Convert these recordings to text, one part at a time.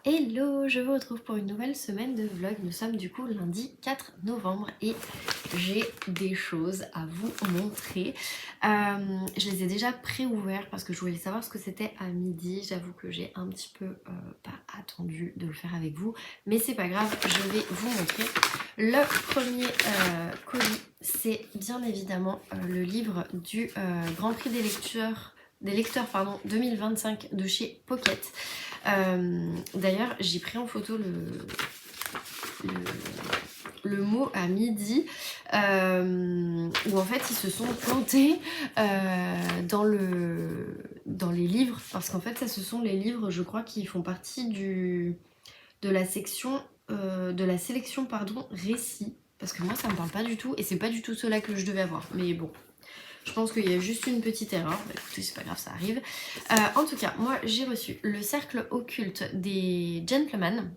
Hello, je vous retrouve pour une nouvelle semaine de vlog. Nous sommes du coup lundi 4 novembre et j'ai des choses à vous montrer. Je les ai déjà pré-ouverts parce que je voulais savoir ce que c'était à midi. J'avoue que j'ai un petit peu pas attendu de le faire avec vous, mais c'est pas grave, je vais vous montrer. Le premier colis, c'est bien évidemment le livre du Grand Prix des lecteurs 2025 de chez Pocket. D'ailleurs, j'ai pris en photo le mot à midi où en fait ils se sont plantés dans les livres, parce qu'en fait ça, ce sont les livres, je crois, qui font partie de la section de la sélection récit, parce que moi ça me parle pas du tout et c'est pas du tout cela que je devais avoir, mais bon. Je pense qu'il y a juste une petite erreur. Bah, écoutez, c'est pas grave, ça arrive. En tout cas, moi j'ai reçu Le Cercle Occulte des Gentlemen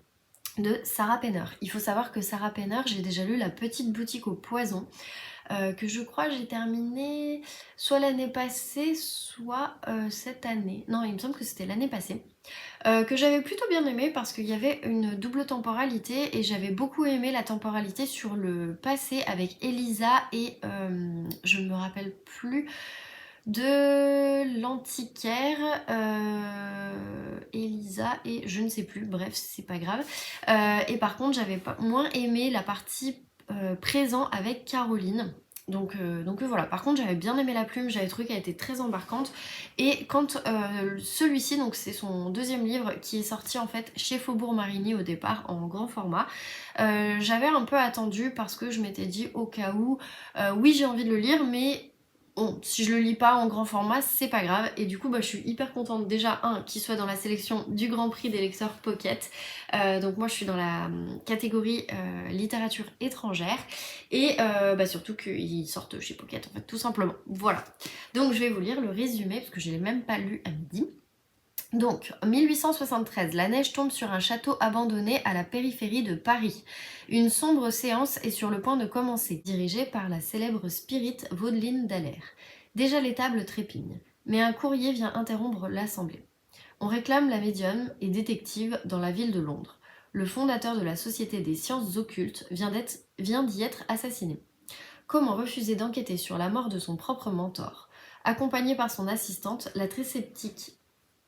de Sarah Penner. Il faut savoir que Sarah Penner, j'ai déjà lu La Petite Boutique au Poison, que je crois j'ai terminé soit l'année passée, soit cette année. Non, il me semble que c'était l'année passée. Que j'avais plutôt bien aimé parce qu'il y avait une double temporalité et j'avais beaucoup aimé la temporalité sur le passé avec Elisa et je ne me rappelle plus de l'antiquaire, Elisa et je ne sais plus, bref c'est pas grave. Et par contre j'avais moins aimé la partie présent avec Caroline. Donc voilà, par contre j'avais bien aimé la plume, j'avais trouvé qu'elle était très embarquante. Et quand celui-ci, donc c'est son deuxième livre qui est sorti en fait chez Faubourg Marigny au départ en grand format, j'avais un peu attendu parce que je m'étais dit au cas où, oui j'ai envie de le lire, mais bon, si je le lis pas en grand format, c'est pas grave. Et du coup, je suis hyper contente déjà, qu'il soit dans la sélection du Grand Prix des lecteurs Pocket. Donc moi, je suis dans la catégorie littérature étrangère. Et surtout qu'il sorte chez Pocket, en fait, tout simplement. Voilà. Donc je vais vous lire le résumé, parce que je l'ai même pas lu à midi. Donc, 1873, la neige tombe sur un château abandonné à la périphérie de Paris. Une sombre séance est sur le point de commencer, dirigée par la célèbre spirit Vaudeline Dallaire. Déjà les tables trépignent, mais un courrier vient interrompre l'assemblée. On réclame la médium et détective dans la ville de Londres. Le fondateur de la Société des sciences occultes vient d'y être assassiné. Comment refuser d'enquêter sur la mort de son propre mentor? Accompagnée par son assistante, la très sceptique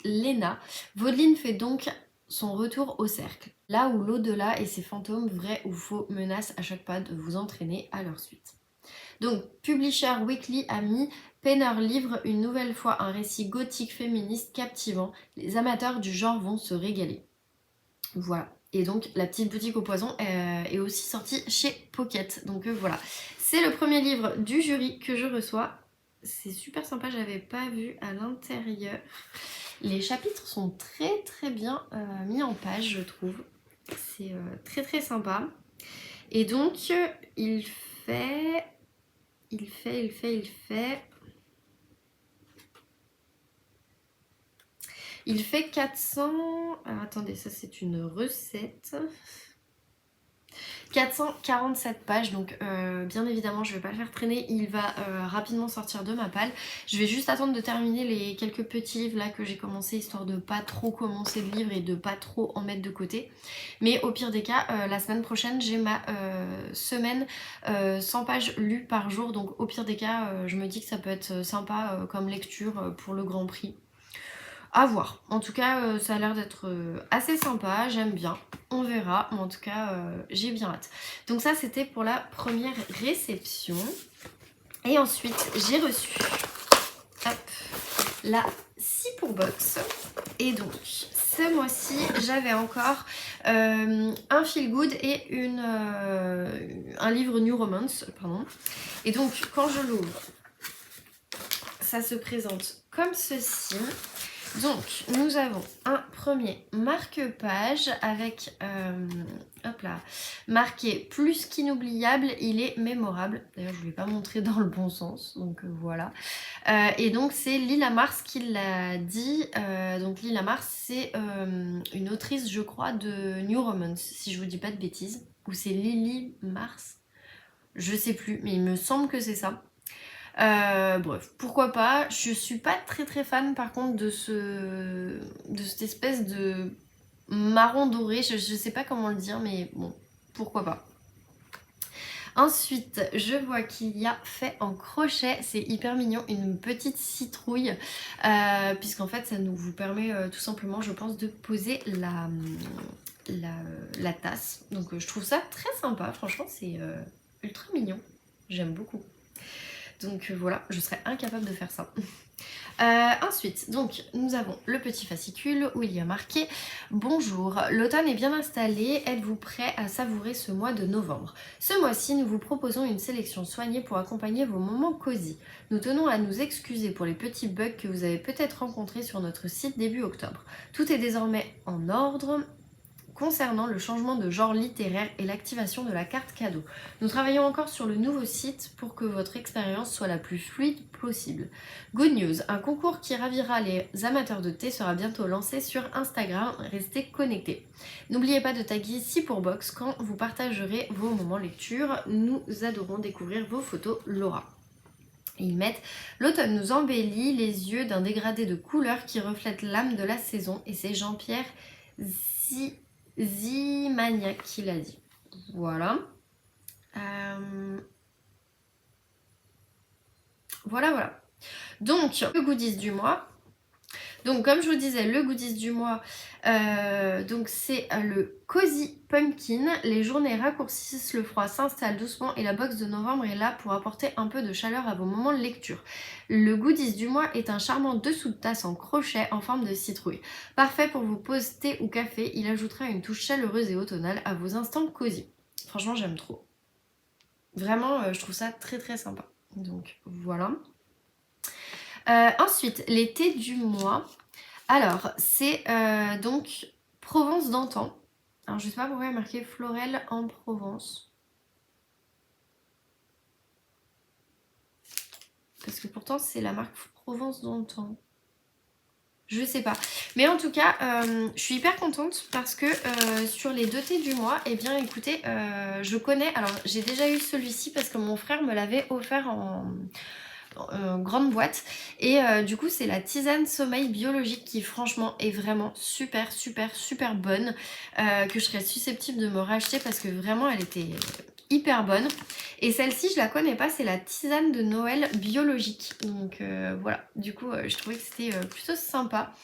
Léna, Vaudeline fait donc son retour au cercle, là où l'au-delà et ses fantômes, vrais ou faux, menacent à chaque pas de vous entraîner à leur suite. Donc, Publisher Weekly a mis Penner livre une nouvelle fois un récit gothique féministe captivant. Les amateurs du genre vont se régaler. Voilà. Et donc, La Petite Boutique au Poison est aussi sortie chez Pocket. Donc voilà. C'est le premier livre du jury que je reçois. C'est super sympa, j'avais pas vu à l'intérieur. Les chapitres sont très très bien mis en page, je trouve. C'est très très sympa. Et donc, il fait... Il fait 400... Alors attendez, ça c'est une recette. 447 pages, donc bien évidemment je vais pas le faire traîner, il va rapidement sortir de ma palle. Je vais juste attendre de terminer les quelques petits livres là que j'ai commencé, histoire de pas trop commencer le livre et de pas trop en mettre de côté. Mais au pire des cas, la semaine prochaine j'ai ma semaine 100 pages lues par jour, donc au pire des cas je me dis que ça peut être sympa comme lecture pour le Grand Prix. À voir. En tout cas, ça a l'air d'être assez sympa, j'aime bien. On verra, mais en tout cas, j'ai bien hâte. Donc ça, c'était pour la première réception. Et ensuite, j'ai reçu la 6 pour box. Et donc, ce mois-ci, j'avais encore un feel good et un livre New Romance, pardon. Et donc, quand je l'ouvre, ça se présente comme ceci. Donc, nous avons un premier marque-page avec, hop là, marqué « Plus qu'inoubliable, il est mémorable ». D'ailleurs, je ne l'ai pas montré dans le bon sens, donc voilà. Et donc, c'est Lila Mars qui l'a dit. Donc, Lila Mars, c'est une autrice, je crois, de New Romance, si je vous dis pas de bêtises. Ou c'est Lily Mars, je sais plus, mais il me semble que c'est ça. Bref, pourquoi pas. Je suis pas très très fan par contre de cette espèce de marron doré, je sais pas comment le dire, mais bon, pourquoi pas. Ensuite, je vois qu'il y a fait en crochet, c'est hyper mignon, une petite citrouille, puisqu'en fait ça nous vous permet tout simplement, je pense, de poser la tasse. Donc je trouve ça très sympa, franchement c'est ultra mignon, j'aime beaucoup. Donc voilà, je serais incapable de faire ça. Ensuite, donc nous avons le petit fascicule où il y a marqué « Bonjour, l'automne est bien installé, êtes-vous prêt à savourer ce mois de novembre? Ce mois-ci, nous vous proposons une sélection soignée pour accompagner vos moments cosy. Nous tenons à nous excuser pour les petits bugs que vous avez peut-être rencontrés sur notre site début octobre. Tout est désormais en ordre. Concernant le changement de genre littéraire et l'activation de la carte cadeau. Nous travaillons encore sur le nouveau site pour que votre expérience soit la plus fluide possible. Good news, un concours qui ravira les amateurs de thé sera bientôt lancé sur Instagram, restez connectés. N'oubliez pas de taguer Si pour Box quand vous partagerez vos moments lecture, nous adorons découvrir vos photos Laura. Et ils mettent « L'automne nous embellit les yeux d'un dégradé de couleurs qui reflète l'âme de la saison » et c'est Jean-Pierre Zimaniac qui l'a dit. Voilà. Voilà. Donc, le goodies du mois. Donc, comme je vous disais, le goodies du mois, donc c'est le Cozy Pumpkin. Les journées raccourcissent, le froid s'installe doucement et la box de novembre est là pour apporter un peu de chaleur à vos moments de lecture. Le goodies du mois est un charmant dessous de tasse en crochet en forme de citrouille. Parfait pour vos pauses thé ou café, il ajoutera une touche chaleureuse et automnale à vos instants cosy. Franchement, j'aime trop. Vraiment, je trouve ça très très sympa. Donc, voilà. Ensuite, les thés du mois. Alors, c'est donc Provence d'antan. Alors, je sais pas pourquoi il y a marqué Florelle en Provence. Parce que pourtant, c'est la marque Provence d'antan. Je sais pas. Mais en tout cas, je suis hyper contente parce que sur les 2 thés du mois, eh bien écoutez, je connais... Alors, j'ai déjà eu celui-ci parce que mon frère me l'avait offert en grande boîte et du coup c'est la tisane sommeil biologique qui franchement est vraiment super bonne, que je serais susceptible de me racheter parce que vraiment elle était hyper bonne. Et celle-ci je la connais pas, c'est la tisane de Noël biologique, donc voilà, du coup je trouvais que c'était plutôt sympa.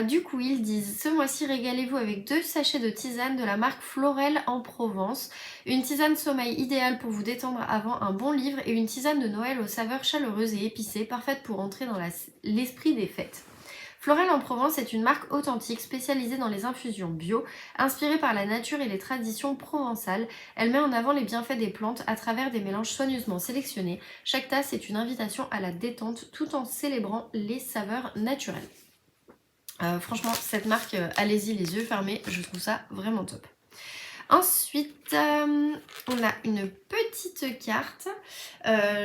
Du coup ils disent: ce mois-ci régalez-vous avec 2 sachets de tisane de la marque Florelle en Provence, une tisane sommeil idéale pour vous détendre avant un bon livre et une tisane de Noël aux saveurs chaleureuses et épicées, parfaite pour entrer dans l'esprit des fêtes. Florelle en Provence est une marque authentique spécialisée dans les infusions bio, inspirée par la nature et les traditions provençales. Elle met en avant les bienfaits des plantes à travers des mélanges soigneusement sélectionnés. Chaque tasse est une invitation à la détente tout en célébrant les saveurs naturelles. Franchement, cette marque, allez-y les yeux fermés, je trouve ça vraiment top. Ensuite, on a une petite carte.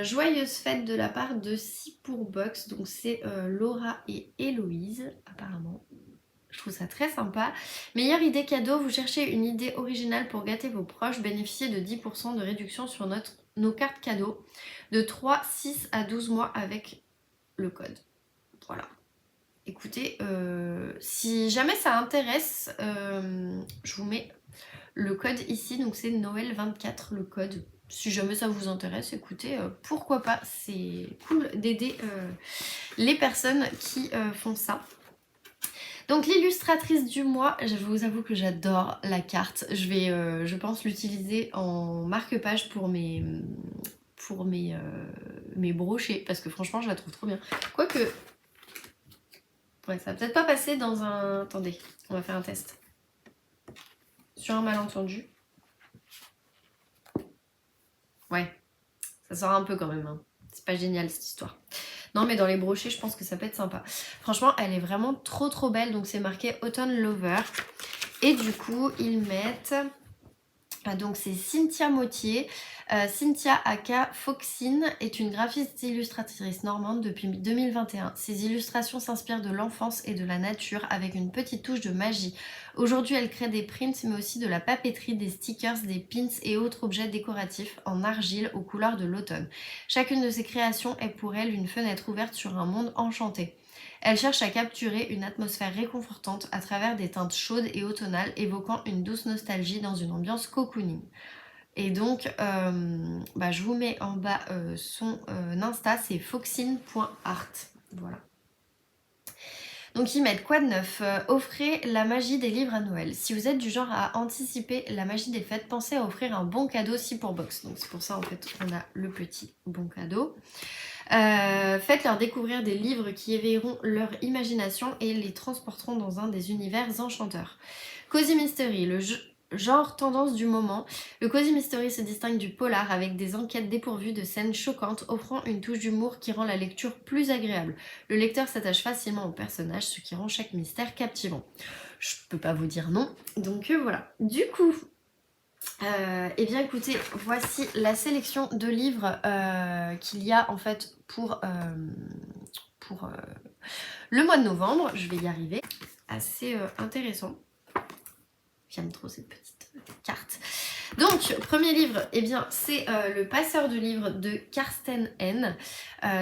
Joyeuse fête de la part de Si pour Box. Donc c'est Laura et Héloïse, apparemment. Je trouve ça très sympa. Meilleure idée cadeau, vous cherchez une idée originale pour gâter vos proches, bénéficiez de 10% de réduction sur nos cartes cadeaux de 3, 6 à 12 mois avec le code. Voilà. Écoutez, si jamais ça intéresse, je vous mets le code ici, donc c'est Noël 24 le code. Si jamais ça vous intéresse, écoutez, pourquoi pas, c'est cool d'aider les personnes qui font ça. Donc l'illustratrice du mois, je vous avoue que j'adore la carte. Je vais, je pense, l'utiliser en marque-page pour mes brochets, parce que franchement je la trouve trop bien. Quoique... ouais, ça va peut-être pas passer dans un... Attendez, on va faire un test. Sur un malentendu. Ouais, ça sort un peu quand même. Hein. C'est pas génial cette histoire. Non, mais dans les brochets, je pense que ça peut être sympa. Franchement, elle est vraiment trop belle. Donc c'est marqué Autumn Lover. Et du coup, ils mettent... donc c'est Cynthia Mottier. Cynthia aka Foxine est une graphiste illustratrice normande depuis 2021. Ses illustrations s'inspirent de l'enfance et de la nature avec une petite touche de magie. Aujourd'hui, elle crée des prints mais aussi de la papeterie, des stickers, des pins et autres objets décoratifs en argile aux couleurs de l'automne. Chacune de ses créations est pour elle une fenêtre ouverte sur un monde enchanté. Elle cherche à capturer une atmosphère réconfortante à travers des teintes chaudes et automnales évoquant une douce nostalgie dans une ambiance cocooning. Et donc, je vous mets en bas son Insta, c'est foxine.art. Voilà. Donc ils mettent quoi de neuf? Offrez la magie des livres à Noël. Si vous êtes du genre à anticiper la magie des fêtes, pensez à offrir un bon cadeau 6 pour box. Donc c'est pour ça en fait on a le petit bon cadeau. Faites-leur découvrir des livres qui éveilleront leur imagination et les transporteront dans un des univers enchanteurs. Cozy Mystery, le genre tendance du moment. Le Cozy Mystery se distingue du polar avec des enquêtes dépourvues de scènes choquantes, offrant une touche d'humour qui rend la lecture plus agréable. Le lecteur s'attache facilement aux personnages, ce qui rend chaque mystère captivant. Je peux pas vous dire non, donc voilà. Du coup, eh bien écoutez, voici la sélection de livres qu'il y a en fait pour le mois de novembre. Je vais y arriver. Assez intéressant. J'aime trop cette petite carte. Donc, premier livre, eh bien, c'est Le Passeur de livres de Karsten N.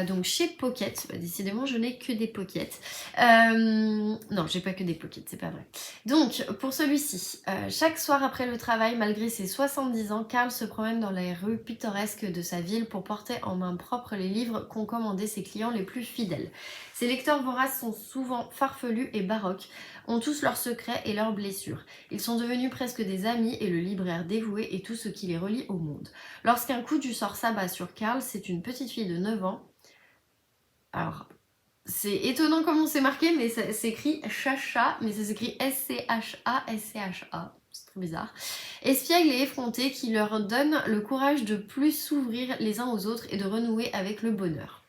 Donc, chez Pocket. Bah, décidément, je n'ai que des Pocket. Non, j'ai pas que des Pocket, c'est pas vrai. Donc, pour celui-ci, chaque soir après le travail, malgré ses 70 ans, Karl se promène dans les rues pittoresques de sa ville pour porter en main propre les livres qu'ont commandés ses clients les plus fidèles. Ses lecteurs voraces sont souvent farfelus et baroques, ont tous leurs secrets et leurs blessures. Ils sont devenus presque des amis et le libraire dévoué est tout ce qui les relie au monde. Lorsqu'un coup du sort s'abat sur Karl, c'est une petite fille de 9 ans. Alors, c'est étonnant comment c'est marqué, mais ça s'écrit Chacha, mais ça s'écrit S-C-H-A, S-C-H-A. C'est très bizarre. Espiègle et effronté qui leur donne le courage de plus s'ouvrir les uns aux autres et de renouer avec le bonheur.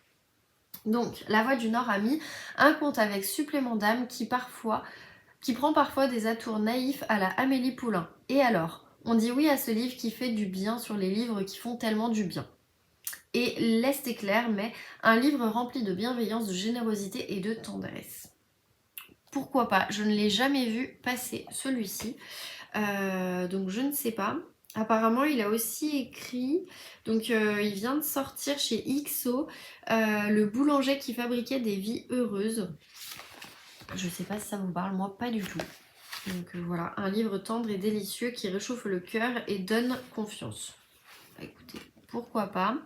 Donc, La Voix du Nord a mis un conte avec supplément d'âme qui prend parfois des atours naïfs à la Amélie Poulain. Et alors, on dit oui à ce livre qui fait du bien sur les livres qui font tellement du bien. Et l'Est est clair, mais un livre rempli de bienveillance, de générosité et de tendresse. Pourquoi pas? Je ne l'ai jamais vu passer celui-ci, donc je ne sais pas. Apparemment, il a aussi écrit, donc il vient de sortir chez XO, Le boulanger qui fabriquait des vies heureuses. Je sais pas si ça vous parle, moi pas du tout. Donc voilà, un livre tendre et délicieux qui réchauffe le cœur et donne confiance. Bah, écoutez, pourquoi pas.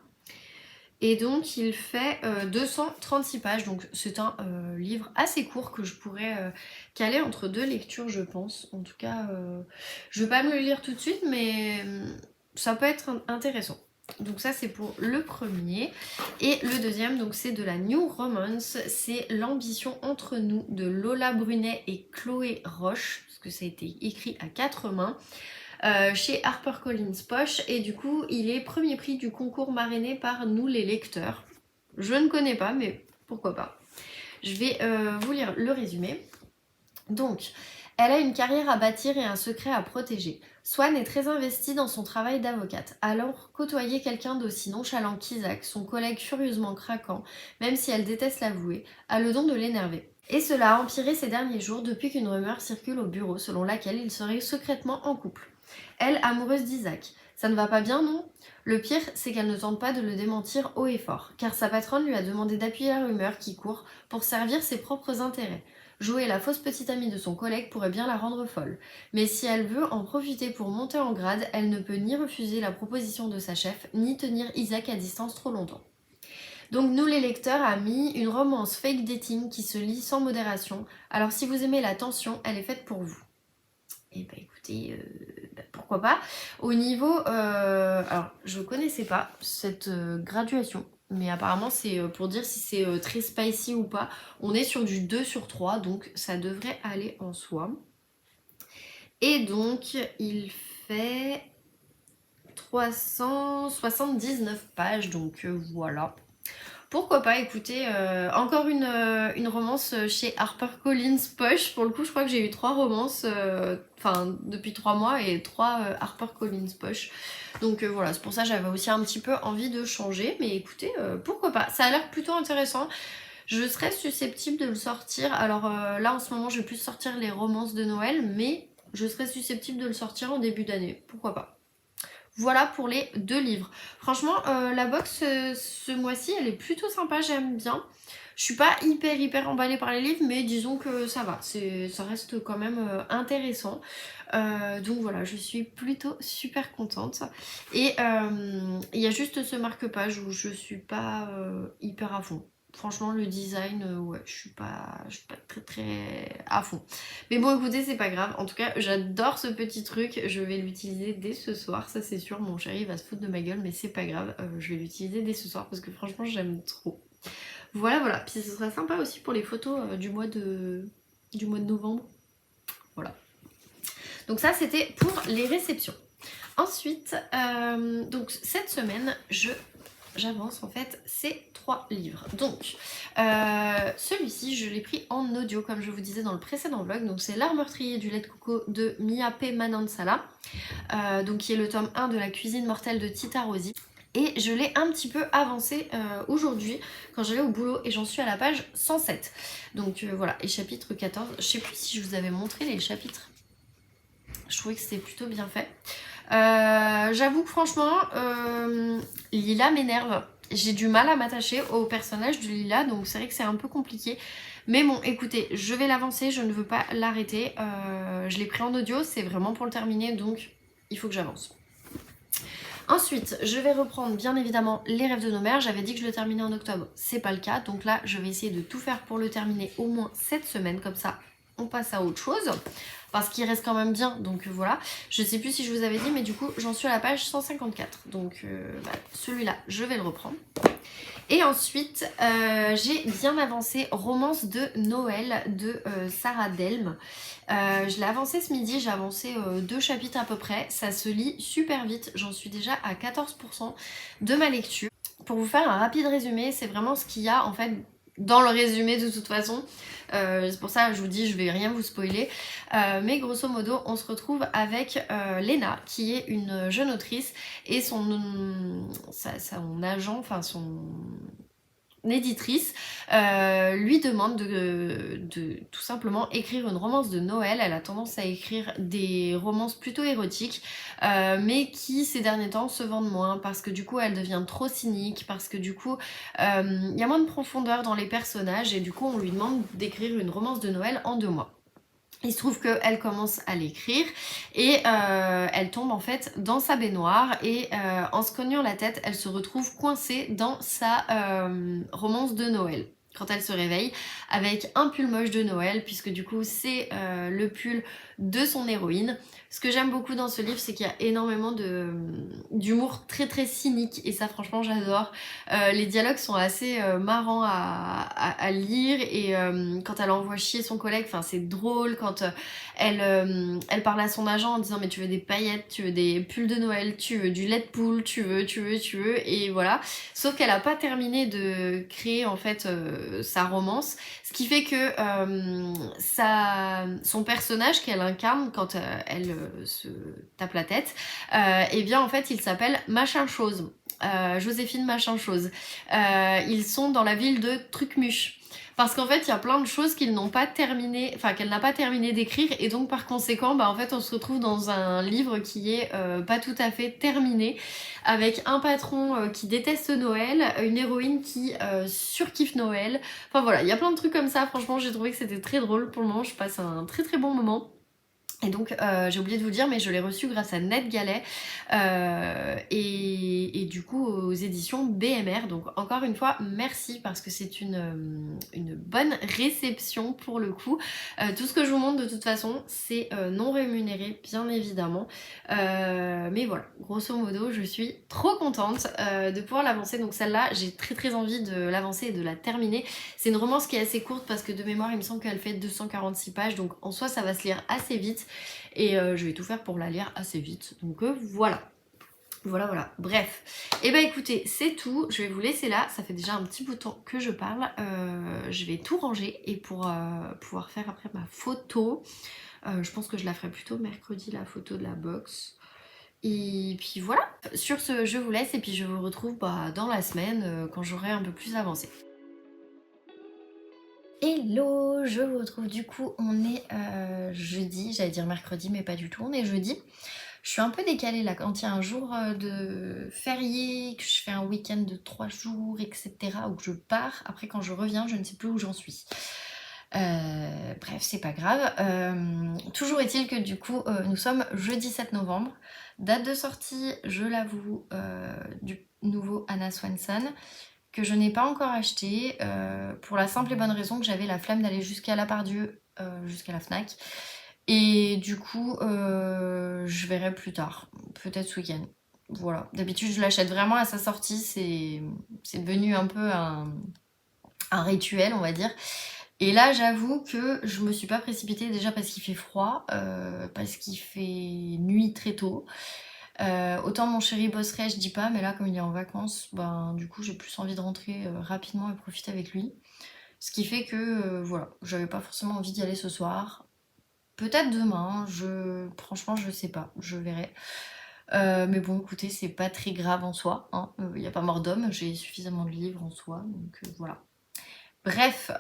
Et donc il fait 236 pages, donc c'est un livre assez court que je pourrais caler entre deux lectures je pense. En tout cas, je ne vais pas me le lire tout de suite, mais ça peut être intéressant. Donc ça c'est pour le premier. Et le deuxième, donc c'est de la New Romance, c'est L'ambition entre nous de Lola Brunet et Chloé Roche, parce que ça a été écrit à 4 mains. Chez HarperCollins Poche et du coup il est premier prix du concours marrainé par nous les lecteurs. Je ne connais pas mais pourquoi pas. Je vais vous lire le résumé. Donc, elle a une carrière à bâtir et un secret à protéger. Swan est très investie dans son travail d'avocate. Alors, côtoyer quelqu'un d'aussi nonchalant qu'Isaac, son collègue furieusement craquant, même si elle déteste l'avouer, a le don de l'énerver. Et cela a empiré ces derniers jours depuis qu'une rumeur circule au bureau selon laquelle ils seraient secrètement en couple. Elle, amoureuse d'Isaac. Ça ne va pas bien, non? Le pire, c'est qu'elle ne tente pas de le démentir haut et fort, car sa patronne lui a demandé d'appuyer la rumeur qui court pour servir ses propres intérêts. Jouer la fausse petite amie de son collègue pourrait bien la rendre folle. Mais si elle veut en profiter pour monter en grade, elle ne peut ni refuser la proposition de sa chef, ni tenir Isaac à distance trop longtemps. Donc nous les lecteurs a mis une romance fake dating qui se lit sans modération. Alors si vous aimez la tension, elle est faite pour vous. Et bah écoutez, pourquoi pas. Au niveau, alors je connaissais pas cette graduation, mais apparemment c'est pour dire si c'est très spicy ou pas. On est sur du 2 sur 3, donc ça devrait aller en soi. Et donc il fait 379 pages, donc voilà. pourquoi pas, écoutez, encore une romance chez HarperCollins Poche. Pour le coup, je crois que j'ai eu 3 romances, enfin depuis 3 mois et 3 HarperCollins Poche. Donc voilà, c'est pour ça que j'avais aussi un petit peu envie de changer. Mais écoutez, pourquoi pas, ça a l'air plutôt intéressant. Je serais susceptible de le sortir. Alors là, en ce moment, je vais plus sortir les romances de Noël, mais je serais susceptible de le sortir en début d'année. Pourquoi pas. Voilà pour les 2 livres. Franchement, la box ce mois-ci, elle est plutôt sympa, j'aime bien. Je suis pas hyper emballée par les livres, mais disons que ça va. Ça reste quand même intéressant. Donc voilà, je suis plutôt super contente. Et il y a juste ce marque-page où je suis pas hyper à fond. Franchement, le design, ouais, je suis pas très à fond. Mais bon, écoutez, c'est pas grave. En tout cas, j'adore ce petit truc. Je vais l'utiliser dès ce soir, ça c'est sûr. Mon chéri va se foutre de ma gueule, mais c'est pas grave. Je vais l'utiliser dès ce soir parce que franchement, j'aime trop. Voilà. Puis ce sera sympa aussi pour les photos du mois de novembre. Voilà. Donc ça, c'était pour les réceptions. Ensuite, donc cette semaine, j'avance en fait ces 3 livres. Donc celui-ci je l'ai pris en audio comme je vous disais dans le précédent vlog. Donc c'est L'art meurtrier du lait de coco de Mia P. Manansala, donc qui est le tome 1 de La cuisine mortelle de Tita Rossi. Et je l'ai un petit peu avancé aujourd'hui quand j'allais au boulot et j'en suis à la page 107. Donc voilà, et chapitre 14, je sais plus si je vous avais montré les chapitres. Je trouvais que c'était plutôt bien fait. J'avoue que franchement, Lila m'énerve. J'ai du mal à m'attacher au personnage de Lila, donc c'est vrai que c'est un peu compliqué. Mais bon, écoutez, je vais l'avancer, je ne veux pas l'arrêter. Je l'ai pris en audio, c'est vraiment pour le terminer, donc il faut que j'avance. Ensuite, je vais reprendre bien évidemment Les rêves de nos mères. J'avais dit que je le terminais en octobre, c'est pas le cas. Donc là, je vais essayer de tout faire pour le terminer au moins cette semaine, comme ça on passe à autre chose. Parce qu'il reste quand même bien, donc voilà. Je sais plus si je vous avais dit, mais du coup, j'en suis à la page 154. Donc celui-là, je vais le reprendre. Et ensuite, j'ai bien avancé Romance de Noël de Sarah Delme. Je l'ai avancé ce midi, j'ai avancé 2 chapitres à peu près. Ça se lit super vite, j'en suis déjà à 14% de ma lecture. Pour vous faire un rapide résumé, c'est vraiment ce qu'il y a en fait dans le résumé de toute façon. C'est pour ça que je vous dis, je vais rien vous spoiler. Mais grosso modo, on se retrouve avec Léna, qui est une jeune autrice, et son agent, enfin son éditrice, lui demande de tout simplement écrire une romance de Noël. Elle a tendance à écrire des romances plutôt érotiques, mais qui ces derniers temps se vendent moins parce que du coup elle devient trop cynique, parce que du coup il y a moins de profondeur dans les personnages et du coup on lui demande d'écrire une romance de Noël en 2 mois. Il se trouve qu'elle commence à l'écrire et elle tombe en fait dans sa baignoire et en se cognant la tête, elle se retrouve coincée dans sa romance de Noël. Quand elle se réveille avec un pull moche de Noël, puisque du coup c'est le pull de son héroïne. Ce que j'aime beaucoup dans ce livre, c'est qu'il y a énormément d'humour très cynique et ça franchement j'adore. Les dialogues sont assez marrants à lire et quand elle envoie chier son collègue, enfin c'est drôle quand elle parle à son agent en disant mais tu veux des paillettes, tu veux des pulls de Noël, tu veux du lait de poule, tu veux et voilà. Sauf qu'elle a pas terminé de créer en fait sa romance, ce qui fait que son personnage qu'elle incarne quand elle se tape la tête, et bien en fait il s'appelle Machin Chose. Joséphine Machin Chose. Ils sont dans la ville de Trucmuche. Parce qu'en fait, il y a plein de choses qu'ils n'ont pas terminé, enfin qu'elle n'a pas terminé d'écrire, et donc par conséquent, bah en fait, on se retrouve dans un livre qui est pas tout à fait terminé, avec un patron qui déteste Noël, une héroïne qui surkiffe Noël. Enfin voilà, il y a plein de trucs comme ça. Franchement, j'ai trouvé que c'était très drôle. Pour le moment, je passe un très bon moment. Et donc j'ai oublié de vous dire, mais je l'ai reçu grâce à Ned Gallet et du coup aux éditions BMR. Donc encore une fois merci parce que c'est une bonne réception pour le coup. Tout ce que je vous montre de toute façon c'est non rémunéré bien évidemment. Mais voilà, grosso modo je suis trop contente de pouvoir l'avancer. Donc celle-là j'ai très envie de l'avancer et de la terminer. C'est une romance qui est assez courte parce que de mémoire il me semble qu'elle fait 246 pages. Donc en soi ça va se lire assez vite. Et je vais tout faire pour la lire assez vite. Donc voilà. Voilà, voilà. Bref. Et ben écoutez, c'est tout. Je vais vous laisser là. Ça fait déjà un petit bout de temps que je parle. Je vais tout ranger et pour pouvoir faire après ma photo. Je pense que je la ferai plutôt mercredi, la photo de la box. Et puis voilà. Sur ce, je vous laisse et puis je vous retrouve dans la semaine quand j'aurai un peu plus avancé. Hello, je vous retrouve du coup, on est jeudi, j'allais dire mercredi mais pas du tout, on est jeudi. Je suis un peu décalée là, quand il y a un jour de férié, que je fais un week-end de 3 jours, etc. ou que je pars, après quand je reviens, je ne sais plus où j'en suis. Bref, c'est pas grave. Toujours est-il que du coup, nous sommes jeudi 7 novembre. Date de sortie, je l'avoue, du nouveau Anna Swanson, que je n'ai pas encore acheté, pour la simple et bonne raison que j'avais la flemme d'aller jusqu'à la Pardieu, jusqu'à la Fnac. Et du coup, je verrai plus tard, peut-être ce week-end. Voilà, d'habitude je l'achète vraiment à sa sortie, c'est devenu un peu un rituel, on va dire. Et là, j'avoue que je me suis pas précipitée déjà parce qu'il fait froid, parce qu'il fait nuit très tôt. Autant mon chéri bosserait, je dis pas, mais là, comme il est en vacances, ben du coup, j'ai plus envie de rentrer rapidement et profiter avec lui. Ce qui fait que, voilà, j'avais pas forcément envie d'y aller ce soir. Peut-être demain, franchement, je sais pas, je verrai. Mais bon, écoutez, c'est pas très grave en soi, hein. Y a pas mort d'homme, j'ai suffisamment de livres en soi, donc voilà. Bref,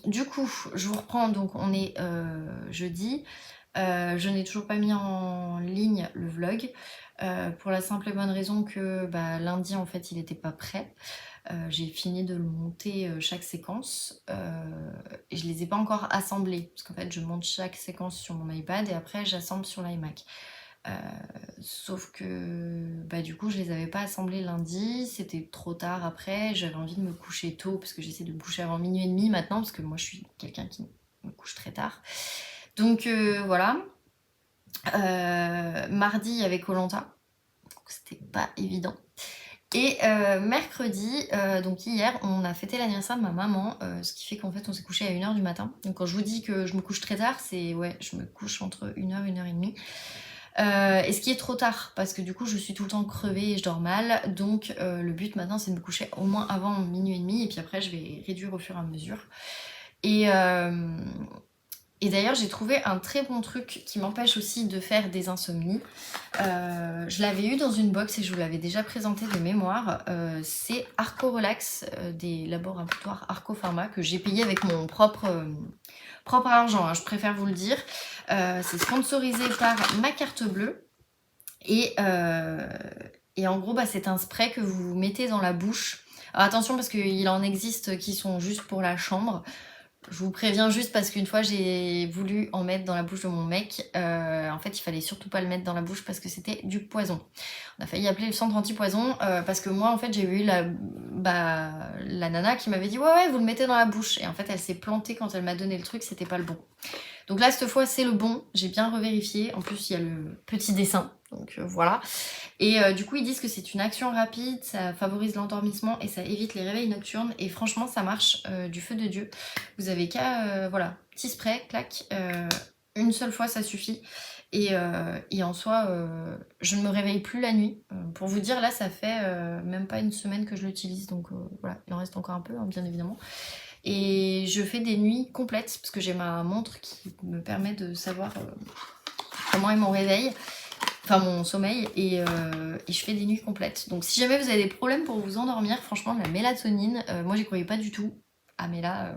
du coup, je vous reprends, donc on est jeudi. Je n'ai toujours pas mis en ligne le vlog, pour la simple et bonne raison que lundi, en fait, il n'était pas prêt. J'ai fini de le monter chaque séquence, et je les ai pas encore assemblés, parce qu'en fait, je monte chaque séquence sur mon iPad et après, j'assemble sur l'iMac. Sauf que du coup je les avais pas assemblés lundi, c'était trop tard après, j'avais envie de me coucher tôt parce que j'essaie de me coucher avant minuit et demi maintenant parce que moi je suis quelqu'un qui me couche très tard. Donc voilà. Mardi il y avait koh, c'était pas évident. Et mercredi, donc hier, on a fêté l'anniversaire de ma maman, ce qui fait qu'en fait on s'est couché à 1h du matin. Donc quand je vous dis que je me couche très tard, c'est ouais, je me couche entre 1h et 1h30. Et ce qui est trop tard, parce que du coup je suis tout le temps crevée et je dors mal, donc le but maintenant c'est de me coucher au moins avant minuit et demi, et puis après je vais réduire au fur et à mesure. Et d'ailleurs j'ai trouvé un très bon truc qui m'empêche aussi de faire des insomnies. Je l'avais eu dans une box et je vous l'avais déjà présenté de mémoire. C'est Arco Relax des laboratoires Arco Pharma que j'ai payé avec mon propre argent, hein, je préfère vous le dire. C'est sponsorisé par ma carte bleue. Et en gros, c'est un spray que vous mettez dans la bouche. Alors attention parce qu'il en existe qui sont juste pour la chambre. Je vous préviens juste parce qu'une fois j'ai voulu en mettre dans la bouche de mon mec. En fait, il fallait surtout pas le mettre dans la bouche parce que c'était du poison. On a failli appeler le centre anti-poison parce que moi, en fait, j'ai eu la nana qui m'avait dit ouais, vous le mettez dans la bouche. Et en fait, elle s'est plantée quand elle m'a donné le truc, c'était pas le bon. Donc là, cette fois, c'est le bon. J'ai bien revérifié. En plus, il y a le petit dessin. Donc voilà. Et du coup, ils disent que c'est une action rapide, ça favorise l'endormissement et ça évite les réveils nocturnes. Et franchement, ça marche du feu de Dieu. Vous avez qu'à, voilà, petit spray, clac. Une seule fois, ça suffit. Et en soi, je ne me réveille plus la nuit. Pour vous dire, là, ça fait même pas une semaine que je l'utilise. Donc voilà, il en reste encore un peu, hein, bien évidemment. Et je fais des nuits complètes parce que j'ai ma montre qui me permet de savoir comment est mon réveil, enfin mon sommeil, et je fais des nuits complètes. Donc si jamais vous avez des problèmes pour vous endormir, franchement la mélatonine, moi j'y croyais pas du tout. Ah mais là,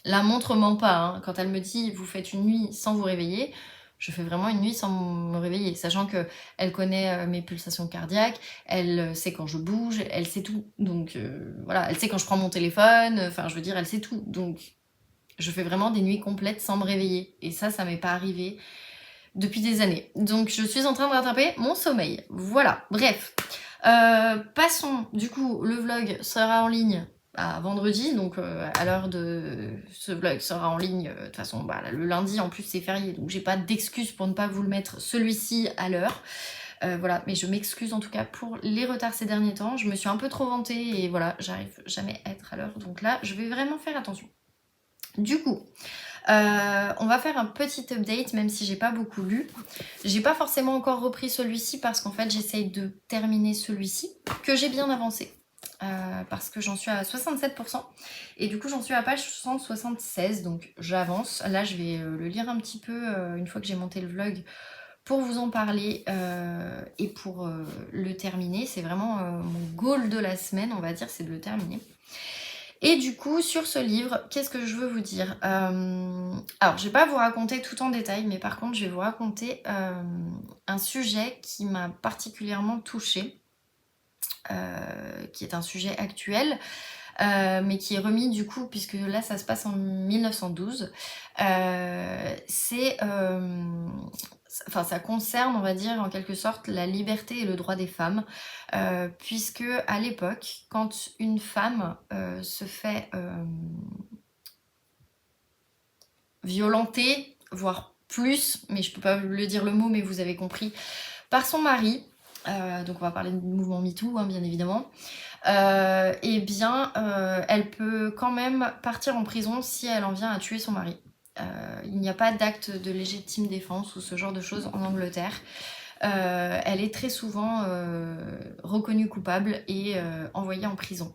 la montre ment pas, hein. Quand elle me dit vous faites une nuit sans vous réveiller, je fais vraiment une nuit sans me réveiller, sachant que elle connaît mes pulsations cardiaques, elle sait quand je bouge, elle sait tout. Donc voilà, elle sait quand je prends mon téléphone, enfin je veux dire, elle sait tout. Donc je fais vraiment des nuits complètes sans me réveiller. Et ça m'est pas arrivé depuis des années. Donc je suis en train de rattraper mon sommeil. Voilà, bref. Passons, du coup, le vlog sera en ligne à vendredi, donc à l'heure de ce vlog sera en ligne, de toute façon le lundi en plus c'est férié, donc j'ai pas d'excuse pour ne pas vous le mettre celui-ci à l'heure. Voilà, mais je m'excuse en tout cas pour les retards ces derniers temps, je me suis un peu trop vantée et voilà, j'arrive jamais à être à l'heure, donc là je vais vraiment faire attention. Du coup, On va faire un petit update, même si j'ai pas beaucoup lu. J'ai pas forcément encore repris celui-ci parce qu'en fait j'essaye de terminer celui-ci, que j'ai bien avancé. Parce que j'en suis à 67% et du coup j'en suis à page 176, donc j'avance. Là je vais le lire un petit peu une fois que j'ai monté le vlog pour vous en parler et pour le terminer. C'est vraiment mon goal de la semaine, on va dire, c'est de le terminer. Et du coup, sur ce livre, qu'est-ce que je veux vous dire? Alors, je vais pas vous raconter tout en détail, mais par contre, je vais vous raconter un sujet qui m'a particulièrement touchée, qui est un sujet actuel, mais qui est remis du coup, puisque là, ça se passe en 1912. Enfin, ça concerne, on va dire, en quelque sorte, la liberté et le droit des femmes, puisque à l'époque, quand une femme se fait violenter, voire plus, mais je peux pas le dire le mot, mais vous avez compris, par son mari, donc on va parler du mouvement MeToo, hein, bien évidemment, eh bien, elle peut quand même partir en prison si elle en vient à tuer son mari. Il n'y a pas d'acte de légitime défense ou ce genre de choses en Angleterre. Elle est très souvent reconnue coupable et envoyée en prison.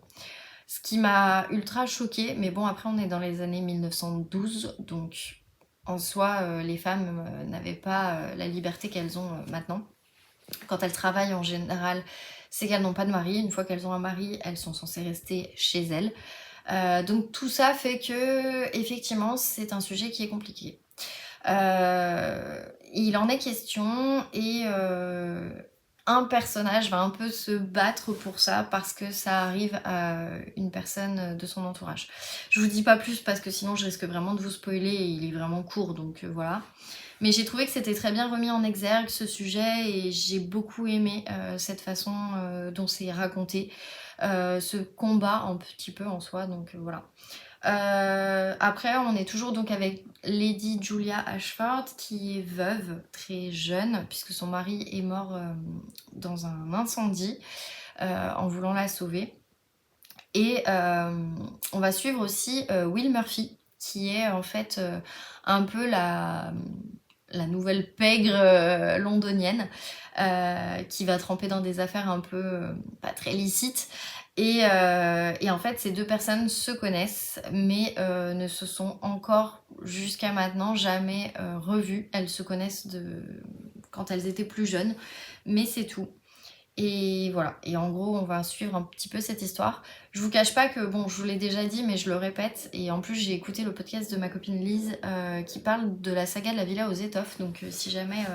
Ce qui m'a ultra choquée, mais bon, après on est dans les années 1912, donc en soi, les femmes n'avaient pas la liberté qu'elles ont maintenant. Quand elles travaillent en général, c'est qu'elles n'ont pas de mari. Une fois qu'elles ont un mari, elles sont censées rester chez elles. Donc tout ça fait que, effectivement, c'est un sujet qui est compliqué. Il en est question et un personnage va un peu se battre pour ça parce que ça arrive à une personne de son entourage. Je vous dis pas plus parce que sinon je risque vraiment de vous spoiler et il est vraiment court, donc voilà. Mais j'ai trouvé que c'était très bien remis en exergue ce sujet et j'ai beaucoup aimé cette façon dont c'est raconté, ce combat un petit peu en soi, donc voilà. Après, on est toujours donc avec Lady Julia Ashford qui est veuve très jeune puisque son mari est mort dans un incendie en voulant la sauver. Et on va suivre aussi Will Murphy qui est en fait un peu la nouvelle pègre londonienne qui va tremper dans des affaires un peu pas très licites. Et en fait, ces deux personnes se connaissent, mais ne se sont encore jusqu'à maintenant jamais revues. Elles se connaissent quand elles étaient plus jeunes, mais c'est tout. Et voilà, et en gros on va suivre un petit peu cette histoire. Je vous cache pas que, bon, je vous l'ai déjà dit mais je le répète, et en plus j'ai écouté le podcast de ma copine Lise qui parle de la saga de la Villa aux Étoffes, donc si jamais,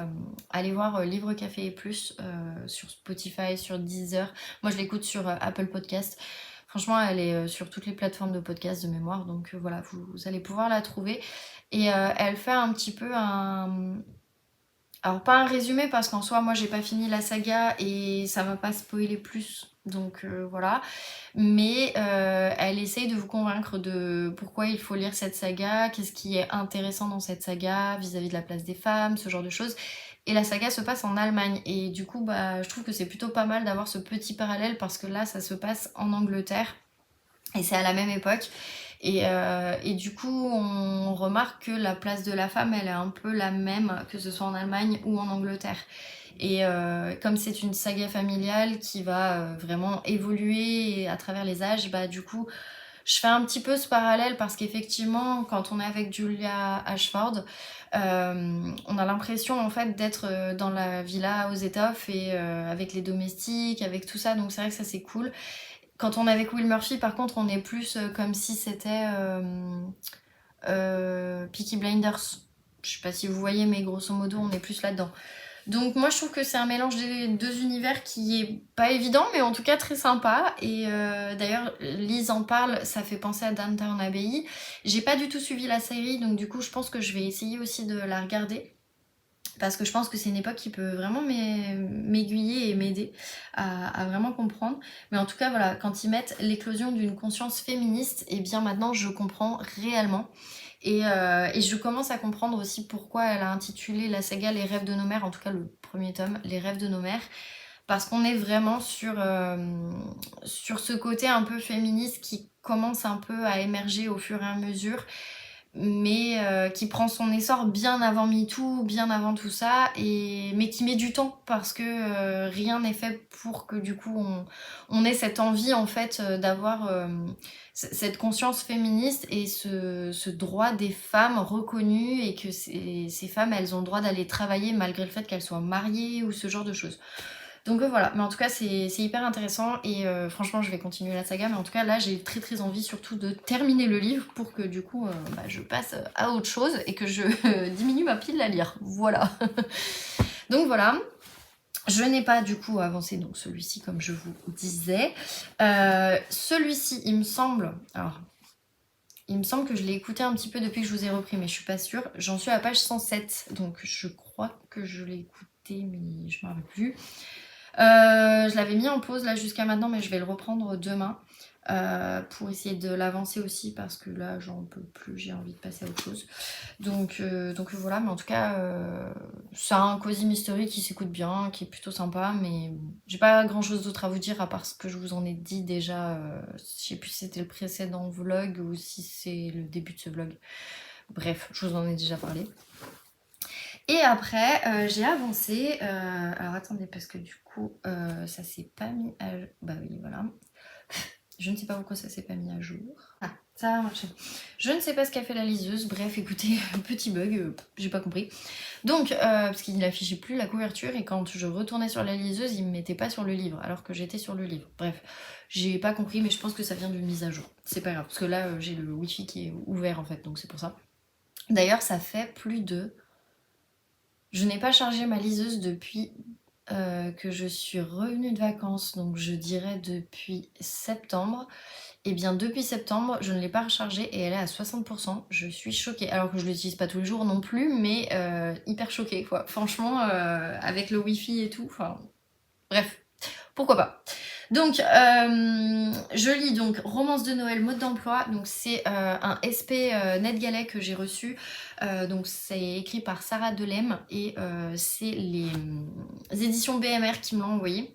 allez voir Livre Café et Plus sur Spotify, sur Deezer, moi je l'écoute sur Apple Podcast. Franchement elle est sur toutes les plateformes de podcast de mémoire, donc voilà, vous allez pouvoir la trouver. Et elle fait un petit peu alors pas un résumé parce qu'en soi moi j'ai pas fini la saga et ça va pas spoiler plus, donc voilà, mais elle essaye de vous convaincre de pourquoi il faut lire cette saga, qu'est-ce qui est intéressant dans cette saga vis-à-vis de la place des femmes, ce genre de choses. Et la saga se passe en Allemagne et du coup bah je trouve que c'est plutôt pas mal d'avoir ce petit parallèle parce que là ça se passe en Angleterre et c'est à la même époque. Et du coup, on remarque que la place de la femme, elle est un peu la même, que ce soit en Allemagne ou en Angleterre. Et comme c'est une saga familiale qui va vraiment évoluer à travers les âges, bah du coup, je fais un petit peu ce parallèle parce qu'effectivement, quand on est avec Julia Ashford, on a l'impression en fait d'être dans la villa aux étoffes et avec les domestiques, avec tout ça. Donc c'est vrai que ça c'est cool. Quand on est avec Will Murphy, par contre, on est plus comme si c'était Peaky Blinders. Je sais pas si vous voyez, mais grosso modo, on est plus là-dedans. Donc moi, je trouve que c'est un mélange des deux univers qui est pas évident, mais en tout cas très sympa. Et d'ailleurs, Lise en parle, ça fait penser à Downton Abbey. J'ai pas du tout suivi la série, donc du coup, je pense que je vais essayer aussi de la regarder. Parce que je pense que c'est une époque qui peut vraiment m'aiguiller et m'aider à vraiment comprendre. Mais en tout cas, voilà, quand ils mettent l'éclosion d'une conscience féministe, et bien maintenant je comprends réellement. Et je commence à comprendre aussi pourquoi elle a intitulé la saga Les rêves de nos mères, en tout cas le premier tome, Les rêves de nos mères. Parce qu'on est vraiment sur ce côté un peu féministe qui commence un peu à émerger au fur et à mesure. mais qui prend son essor bien avant MeToo, bien avant tout ça, mais qui met du temps parce que rien n'est fait pour que du coup on ait cette envie en fait d'avoir cette conscience féministe et ce droit des femmes reconnu et que ces femmes elles ont le droit d'aller travailler malgré le fait qu'elles soient mariées ou ce genre de choses. Donc voilà, mais en tout cas c'est hyper intéressant et franchement je vais continuer la saga, mais en tout cas là j'ai très très envie surtout de terminer le livre pour que du coup je passe à autre chose et que je diminue ma pile à lire, voilà. Donc voilà, je n'ai pas du coup avancé donc celui-ci comme je vous disais. Celui-ci il me semble, alors il me semble que je l'ai écouté un petit peu depuis que je vous ai repris, mais je suis pas sûre. J'en suis à la page 107, donc je crois que je l'ai écouté, mais je m'en rappelle plus. Je l'avais mis en pause là jusqu'à maintenant, mais je vais le reprendre demain pour essayer de l'avancer aussi parce que là j'en peux plus, j'ai envie de passer à autre chose. Donc voilà, mais en tout cas c'est un cosy mystery qui s'écoute bien, qui est plutôt sympa, mais j'ai pas grand chose d'autre à vous dire à part ce que je vous en ai dit déjà. Je sais plus si c'était le précédent vlog ou si c'est le début de ce vlog. Bref, je vous en ai déjà parlé. Et après, j'ai avancé. Alors attendez, parce que du coup, ça s'est pas mis à jour. Bah oui, voilà. Je ne sais pas pourquoi ça s'est pas mis à jour. Ah, ça a marché. Je ne sais pas ce qu'a fait la liseuse. Bref, écoutez, petit bug, j'ai pas compris. Donc, parce qu'il n'affichait plus la couverture et quand je retournais sur la liseuse, il me mettait pas sur le livre, alors que j'étais sur le livre. Bref, j'ai pas compris, mais je pense que ça vient d'une mise à jour. C'est pas grave, parce que là, j'ai le wifi qui est ouvert en fait, donc c'est pour ça. D'ailleurs, ça fait plus de... Je n'ai pas chargé ma liseuse depuis que je suis revenue de vacances, donc je dirais depuis septembre. Et bien depuis septembre, je ne l'ai pas rechargée et elle est à 60%. Je suis choquée, alors que je ne l'utilise pas tous les jours non plus, mais hyper choquée quoi. Franchement, avec le wifi et tout, enfin bref, pourquoi pas. Donc, je lis donc Romance de Noël, mode d'emploi. Donc, c'est un SP NetGalley que j'ai reçu. Donc, c'est écrit par Sarah Delem et c'est les éditions BMR qui me l'ont envoyé.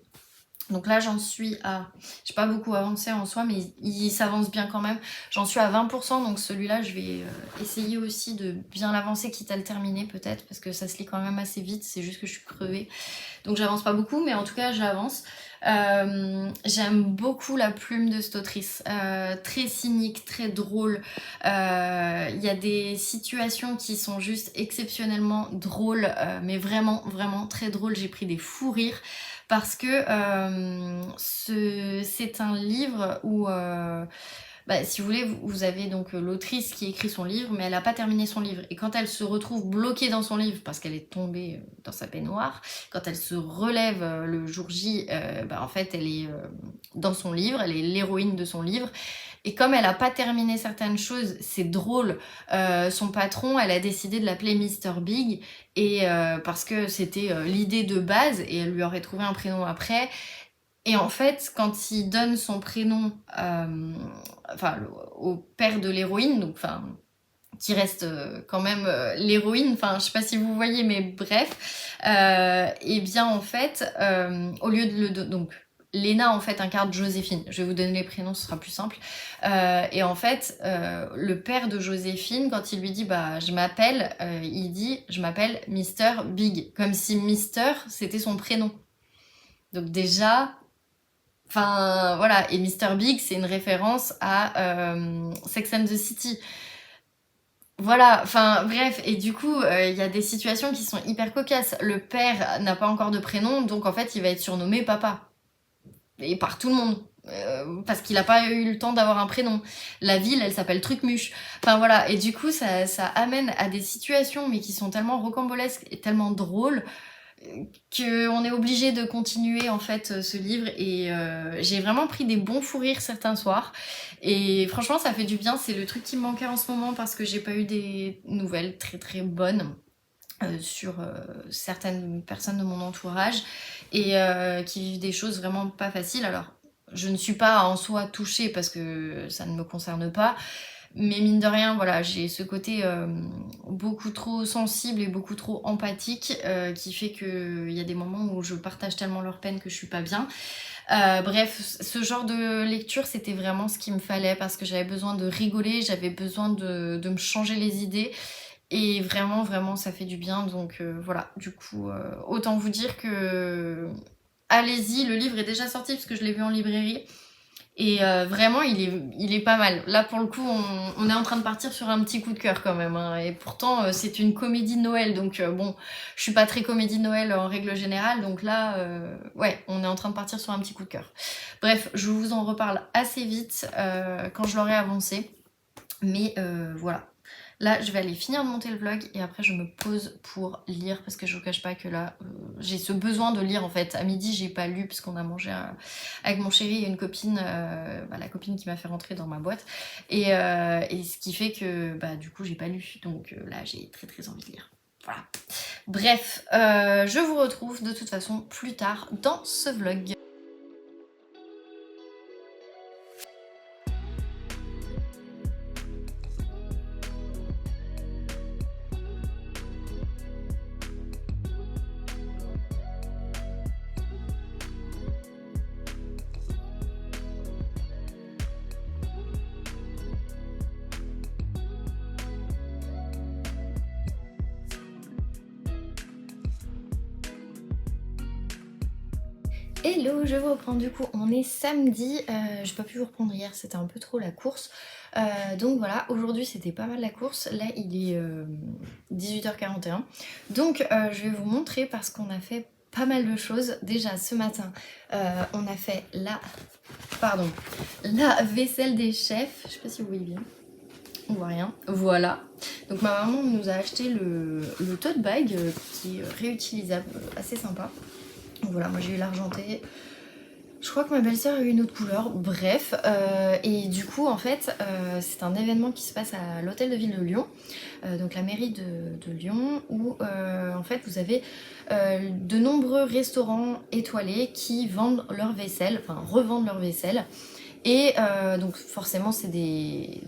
Donc là, j'en suis à... J'ai pas beaucoup avancé en soi, mais il s'avance bien quand même. J'en suis à 20%, donc celui-là, je vais essayer aussi de bien l'avancer, quitte à le terminer peut-être, parce que ça se lit quand même assez vite, c'est juste que je suis crevée. Donc j'avance pas beaucoup, mais en tout cas, j'avance. J'aime beaucoup la plume de cette autrice, très cynique, très drôle. Il y a des situations qui sont juste exceptionnellement drôles, mais vraiment, vraiment très drôles. J'ai pris des fous rires parce que c'est un livre où... si vous voulez, vous avez donc l'autrice qui écrit son livre, mais elle n'a pas terminé son livre. Et quand elle se retrouve bloquée dans son livre, parce qu'elle est tombée dans sa baignoire, quand elle se relève le jour J, en fait, elle est dans son livre, elle est l'héroïne de son livre. Et comme elle n'a pas terminé certaines choses, c'est drôle, son patron, elle a décidé de l'appeler Mr. Big, et parce que c'était l'idée de base, et elle lui aurait trouvé un prénom après. Et en fait, quand il donne son prénom au père de l'héroïne, donc qui reste quand même l'héroïne, je sais pas si vous voyez, mais bref, et bien en fait, au lieu de donc Léna en fait incarne Joséphine. Je vais vous donner les prénoms, ce sera plus simple. Et en fait, le père de Joséphine, quand il lui dit je m'appelle, il dit je m'appelle Mr. Big, comme si Mister c'était son prénom. Donc déjà, voilà, et Mr. Big, c'est une référence à Sex and the City. Voilà, bref, et du coup, il y a des situations qui sont hyper cocasses. Le père n'a pas encore de prénom, donc en fait, il va être surnommé papa. Et par tout le monde. Parce qu'il n'a pas eu le temps d'avoir un prénom. La ville, elle s'appelle Trucmuche. Voilà, et du coup, ça amène à des situations, mais qui sont tellement rocambolesques et tellement drôles, qu'on est obligé de continuer en fait ce livre et j'ai vraiment pris des bons fous rires certains soirs et franchement ça fait du bien, c'est le truc qui me manquait en ce moment parce que j'ai pas eu des nouvelles très très bonnes sur certaines personnes de mon entourage et qui vivent des choses vraiment pas faciles. Alors je ne suis pas en soi touchée parce que ça ne me concerne pas, mais mine de rien, voilà, j'ai ce côté beaucoup trop sensible et beaucoup trop empathique qui fait qu'il y a des moments où je partage tellement leur peine que je suis pas bien. Bref, ce genre de lecture, c'était vraiment ce qu'il me fallait parce que j'avais besoin de rigoler, j'avais besoin de me changer les idées. Et vraiment, vraiment, ça fait du bien. Donc voilà, du coup, autant vous dire que allez-y, le livre est déjà sorti parce que je l'ai vu en librairie. Et vraiment, il est pas mal. Là, pour le coup, on est en train de partir sur un petit coup de cœur quand même, hein. Et pourtant, c'est une comédie de Noël. Donc bon, je suis pas très comédie de Noël en règle générale. Donc là, ouais, on est en train de partir sur un petit coup de cœur. Bref, je vous en reparle assez vite quand je l'aurai avancé. Mais voilà. Là, je vais aller finir de monter le vlog et après je me pose pour lire parce que je vous cache pas que là, j'ai ce besoin de lire en fait. À midi, j'ai pas lu parce qu'on a mangé avec mon chéri et une copine, la copine qui m'a fait rentrer dans ma boîte. Et ce qui fait que du coup, j'ai pas lu. Donc là, j'ai très très envie de lire. Voilà. Bref, je vous retrouve de toute façon plus tard dans ce vlog. Hello, je vous reprends du coup, on est samedi, j'ai pas pu vous reprendre hier, c'était un peu trop la course. Donc voilà, aujourd'hui c'était pas mal la course, là il est 18h41. Donc je vais vous montrer parce qu'on a fait pas mal de choses. Déjà ce matin, on a fait la vaisselle des chefs, je sais pas si vous voyez bien. On voit rien, voilà. Donc ma maman nous a acheté le tote bag qui est réutilisable, assez sympa. Donc voilà, moi j'ai eu l'argenté. Je crois que ma belle-sœur a eu une autre couleur, bref. Et du coup, en fait, c'est un événement qui se passe à l'hôtel de ville de Lyon, donc la mairie de Lyon, où en fait vous avez de nombreux restaurants étoilés qui vendent leur vaisselle, enfin revendent leur vaisselle. Et donc forcément, c'est des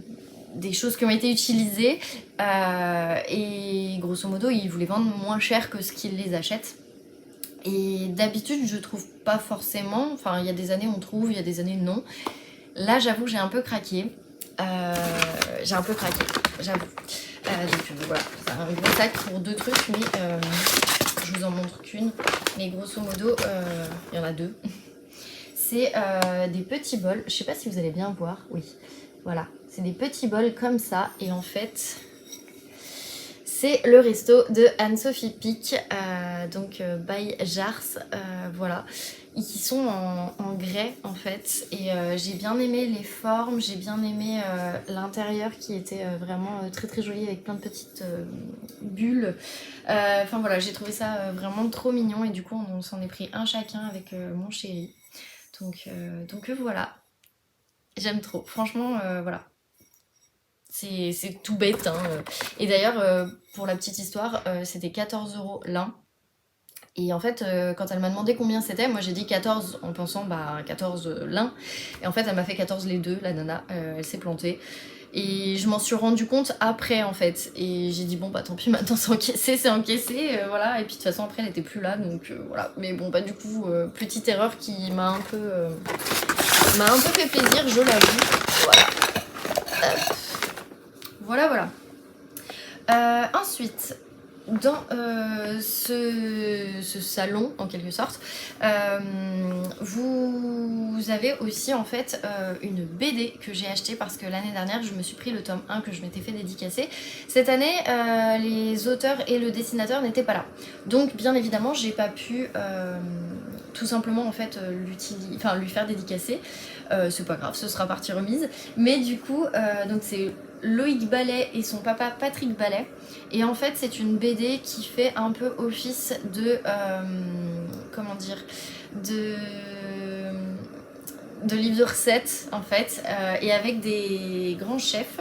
choses qui ont été utilisées. Et grosso modo, ils vous les vendent moins cher que ce qu'ils les achètent. Et d'habitude, je trouve pas forcément. Enfin, il y a des années on trouve, il y a des années non. Là, j'avoue, j'ai un peu craqué. J'avoue. Donc voilà, c'est un gros sac pour 2 trucs, mais je vous en montre qu'une. Mais grosso modo, il y en a 2. C'est des petits bols. Je sais pas si vous allez bien voir. Oui, voilà. C'est des petits bols comme ça. Et en fait, c'est le resto de Anne-Sophie Pic, donc by Jars, voilà. Ils sont en grès en fait, et j'ai bien aimé les formes, j'ai bien aimé l'intérieur qui était vraiment très très joli avec plein de petites bulles. Enfin voilà, j'ai trouvé ça vraiment trop mignon et du coup on s'en est pris un chacun avec mon chéri. Donc voilà, j'aime trop, franchement voilà. C'est tout bête, hein. Et d'ailleurs, pour la petite histoire, c'était 14 € l'un. Et en fait, quand elle m'a demandé combien c'était, moi j'ai dit 14 en pensant 14 l'un. Et en fait, elle m'a fait 14 les deux, la nana, elle s'est plantée. Et je m'en suis rendu compte après en fait. Et j'ai dit bon tant pis, maintenant c'est encaissé, voilà. Et puis de toute façon après elle était plus là, donc voilà. Mais bon du coup, petite erreur qui m'a un peu fait plaisir, je l'avoue. Voilà. Voilà. Ensuite, dans ce salon, en quelque sorte, vous avez aussi en fait une BD que j'ai achetée parce que l'année dernière, je me suis pris le tome 1 que je m'étais fait dédicacer. Cette année, les auteurs et le dessinateur n'étaient pas là. Donc, bien évidemment, j'ai pas pu tout simplement en fait lui faire dédicacer. C'est pas grave, ce sera partie remise. Mais du coup, donc c'est Loïc Ballet et son papa Patrick Ballet. Et en fait, c'est une BD qui fait un peu office de... comment dire, de livre de recettes, en fait. Et avec des grands chefs.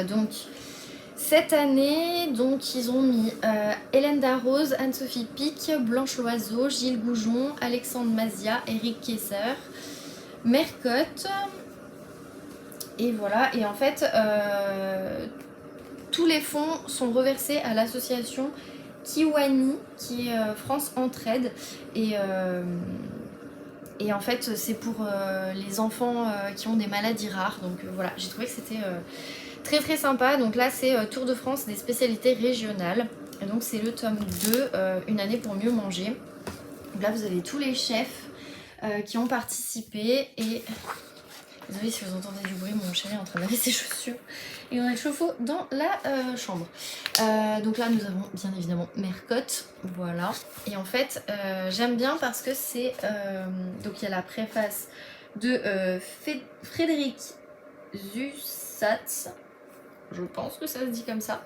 Donc... Cette année, donc, ils ont mis Hélène Darroze, Anne-Sophie Pic, Blanche Loiseau, Gilles Goujon, Alexandre Mazia, Eric Kessler, Mercotte. Et voilà, et en fait, tous les fonds sont reversés à l'association Kiwani, qui est France Entraide. Et Et en fait c'est pour les enfants qui ont des maladies rares. Donc voilà, j'ai trouvé que c'était très très sympa. Donc là c'est Tour de France des spécialités régionales. Et donc c'est le tome 2, une année pour mieux manger. Donc là vous avez tous les chefs qui ont participé. Et désolée si vous entendez du bruit, mon chéri est en train de laver ses chaussures. Et on a le chauffe-eau dans la chambre. Donc là nous avons bien évidemment Mercotte, voilà. Et en fait j'aime bien parce que c'est... donc il y a la préface de Frédéric Zussatz. Je pense que ça se dit comme ça.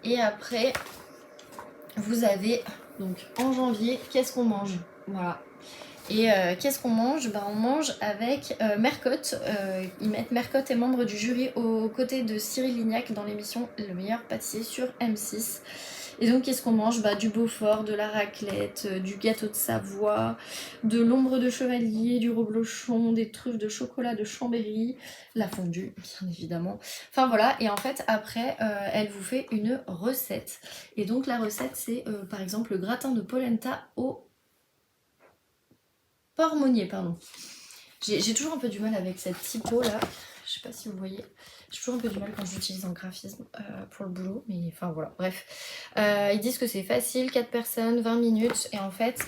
Et après vous avez donc en janvier qu'est-ce qu'on mange, voilà. Et qu'est-ce qu'on mange? Ben, on mange avec Mercotte. Ils mettent Mercotte est membre du jury aux côtés de Cyril Lignac dans l'émission Le meilleur pâtissier sur M6. Et donc qu'est-ce qu'on mange? Bah, du Beaufort, de la raclette, du gâteau de Savoie, de l'ombre de chevalier, du reblochon, des truffes de chocolat de Chambéry, la fondue bien évidemment. Enfin voilà, et en fait après elle vous fait une recette. Et donc la recette c'est par exemple le gratin de polenta au Porc-Monnier, pardon. J'ai toujours un peu du mal avec cette typo là. Je sais pas si vous voyez. J'ai toujours un peu du mal quand j'utilise en graphisme pour le boulot. Mais enfin voilà, bref. Ils disent que c'est facile, 4 personnes, 20 minutes. Et en fait,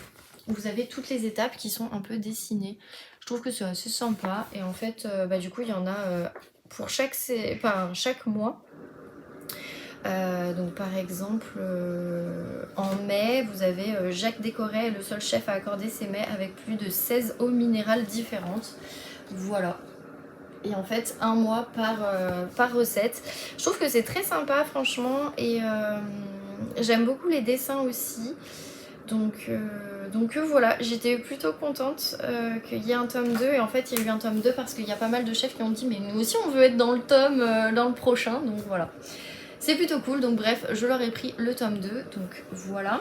vous avez toutes les étapes qui sont un peu dessinées. Je trouve que c'est assez sympa. Et en fait, bah, du coup, il y en a pour chaque mois. Donc par exemple en mai vous avez Jacques Décoré, le seul chef à accorder ses mets avec plus de 16 eaux minérales différentes, voilà. Et en fait un mois par recette. Je trouve que c'est très sympa franchement. Et j'aime beaucoup les dessins aussi. Donc voilà, j'étais plutôt contente qu'il y ait un tome 2. Et en fait il y a eu un tome 2 parce qu'il y a pas mal de chefs qui ont dit mais nous aussi on veut être dans le tome, dans le prochain. Donc voilà. C'est plutôt cool, donc bref, je leur ai pris le tome 2, donc voilà.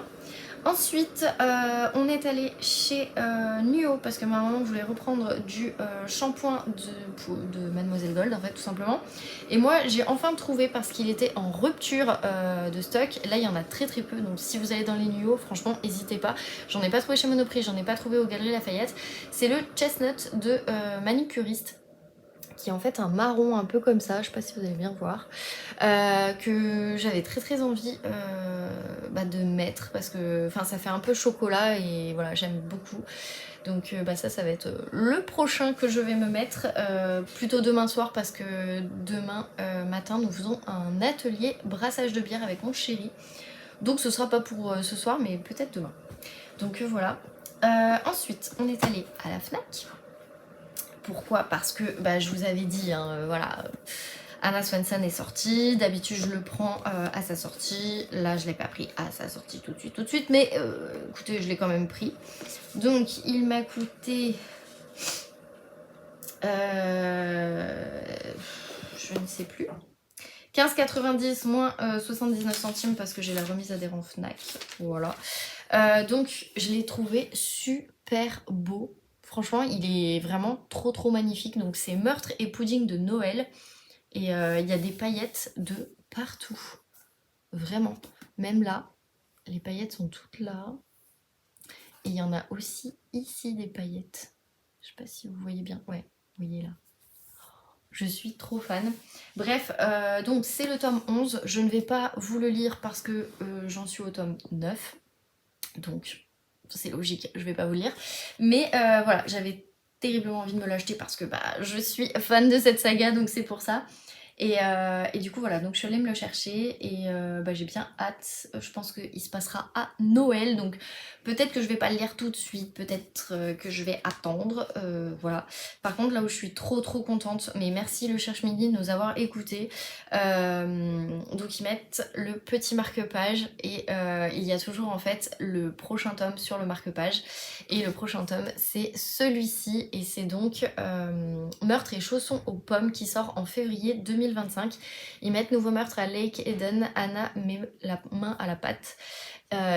Ensuite, on est allé chez Nuo, parce que ma maman voulait reprendre du shampoing de Mademoiselle Gold, en fait, tout simplement. Et moi, j'ai enfin trouvé, parce qu'il était en rupture de stock. Là, il y en a très très peu, donc si vous allez dans les Nuo, franchement, n'hésitez pas. J'en ai pas trouvé chez Monoprix, j'en ai pas trouvé aux Galeries Lafayette. C'est le Chestnut de Manicuriste, qui est en fait un marron un peu comme ça, je sais pas si vous allez bien voir, que j'avais très très envie de mettre parce que ça fait un peu chocolat et voilà, j'aime beaucoup. Donc ça va être le prochain que je vais me mettre, plutôt demain soir parce que demain matin nous faisons un atelier brassage de bière avec mon chéri. Donc ce sera pas pour ce soir mais peut-être demain. Donc voilà. Ensuite on est allé à la Fnac. Pourquoi? Parce que je vous avais dit, voilà, Anna Swenson est sortie. D'habitude, je le prends à sa sortie. Là, je ne l'ai pas pris à sa sortie tout de suite. Mais écoutez, je l'ai quand même pris. Donc, il m'a coûté... je ne sais plus. 15,90 moins 79 centimes parce que j'ai la remise adhérent Fnac. Voilà. Donc, je l'ai trouvé super beau. Franchement, il est vraiment trop magnifique. Donc c'est meurtre et pudding de Noël. Et il y a des paillettes de partout. Vraiment. Même là, les paillettes sont toutes là. Et il y en a aussi ici des paillettes. Je sais pas si vous voyez bien. Ouais, vous voyez là. Je suis trop fan. Bref, donc c'est le tome 11. Je ne vais pas vous le lire parce que j'en suis au tome 9. Donc... c'est logique, je vais pas vous le lire. Mais voilà, j'avais terriblement envie de me l'acheter parce que je suis fan de cette saga, donc c'est pour ça. Et du coup voilà, donc je suis allée me le chercher et j'ai bien hâte. Je pense qu'il se passera à Noël, donc peut-être que je vais pas le lire tout de suite, peut-être que je vais attendre, voilà. Par contre là où je suis trop contente, mais merci le Cherche Midi de nous avoir écoutés. Donc ils mettent le petit marque-page et il y a toujours en fait le prochain tome sur le marque-page. Et le prochain tome c'est celui-ci et c'est donc Meurtre et chaussons aux pommes qui sort en février 2025. Ils mettent nouveau meurtre à Lake Eden, Anna met la main à la pâte.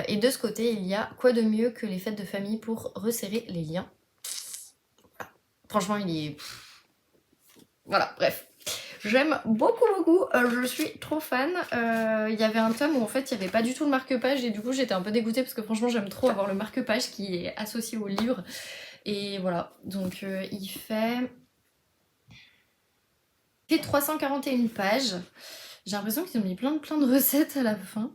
Et de ce côté, il y a quoi de mieux que les fêtes de famille pour resserrer les liens. Franchement, il est... Voilà, bref. J'aime beaucoup, je suis trop fan. Il y avait un tome où en fait il n'y avait pas du tout le marque-page et du coup j'étais un peu dégoûtée parce que franchement j'aime trop avoir le marque-page qui est associé au livre. Et voilà, donc il fait 341 pages. J'ai l'impression qu'ils ont mis plein de recettes à la fin.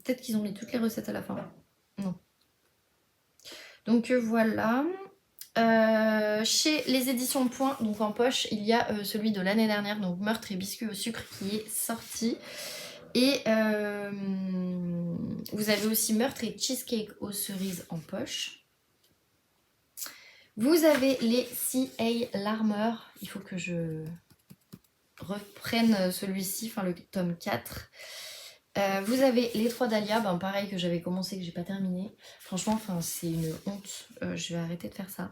Peut-être qu'ils ont mis toutes les recettes à la fin. Non. Donc voilà. Chez les éditions Point, donc en poche, il y a celui de l'année dernière, donc Meurtre et biscuits au sucre, qui est sorti. Et vous avez aussi Meurtre et cheesecake aux cerises en poche. Vous avez les C.A. Larmer. Il faut que je reprenne celui-ci, enfin le tome 4. Vous avez les 3 Dahlia, ben pareil que j'avais commencé, que j'ai pas terminé. Franchement, c'est une honte. Je vais arrêter de faire ça.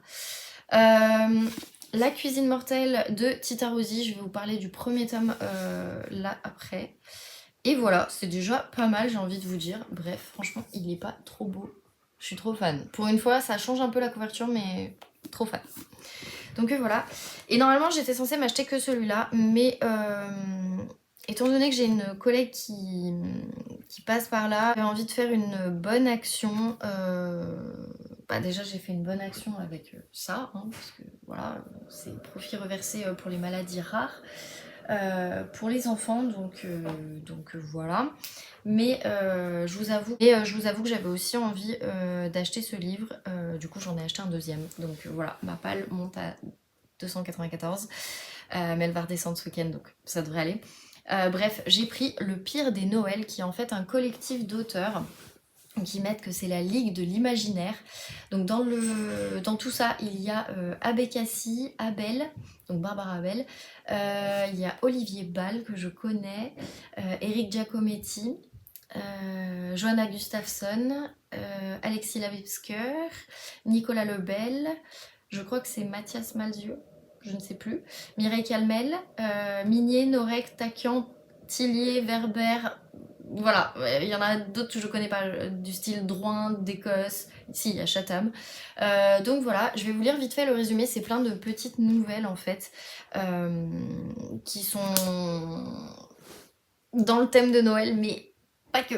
La cuisine mortelle de Tita Rossi. Je vais vous parler du premier tome là après. Et voilà, c'est déjà pas mal, j'ai envie de vous dire. Bref, franchement, il est pas trop beau. Je suis trop fan. Pour une fois, ça change un peu la couverture, mais trop fan. Donc voilà. Et normalement, j'étais censée m'acheter que celui-là, mais étant donné que j'ai une collègue qui passe par là, j'avais envie de faire une bonne action. Déjà, j'ai fait une bonne action avec ça, hein, parce que voilà, c'est profit reversé pour les maladies rares. Pour les enfants, donc voilà. Mais je vous avoue que j'avais aussi envie d'acheter ce livre. Du coup, j'en ai acheté un deuxième. Donc voilà, ma palle monte à 294. Mais elle va redescendre ce week-end, donc ça devrait aller. Bref, j'ai pris Le Pire des Noëls, qui est en fait un collectif d'auteurs qui mettent que c'est la Ligue de l'Imaginaire. Donc dans tout ça, il y a Abekassi, Abel, donc Barbara Abel, il y a Olivier Ball que je connais, Eric Giacometti, Johanna Gustafsson, Alexis Lavisker, Nicolas Lebel, je crois que c'est Mathias Malzieu, je ne sais plus, Mireille Calmel, Minier, Norek, Takian, Tillier, Verber. Voilà, il y en a d'autres que je connais pas, du style Drouin, d'Écosse, ici il y a Chatham. Donc voilà, je vais vous lire vite fait le résumé, c'est plein de petites nouvelles en fait, qui sont dans le thème de Noël, mais pas que.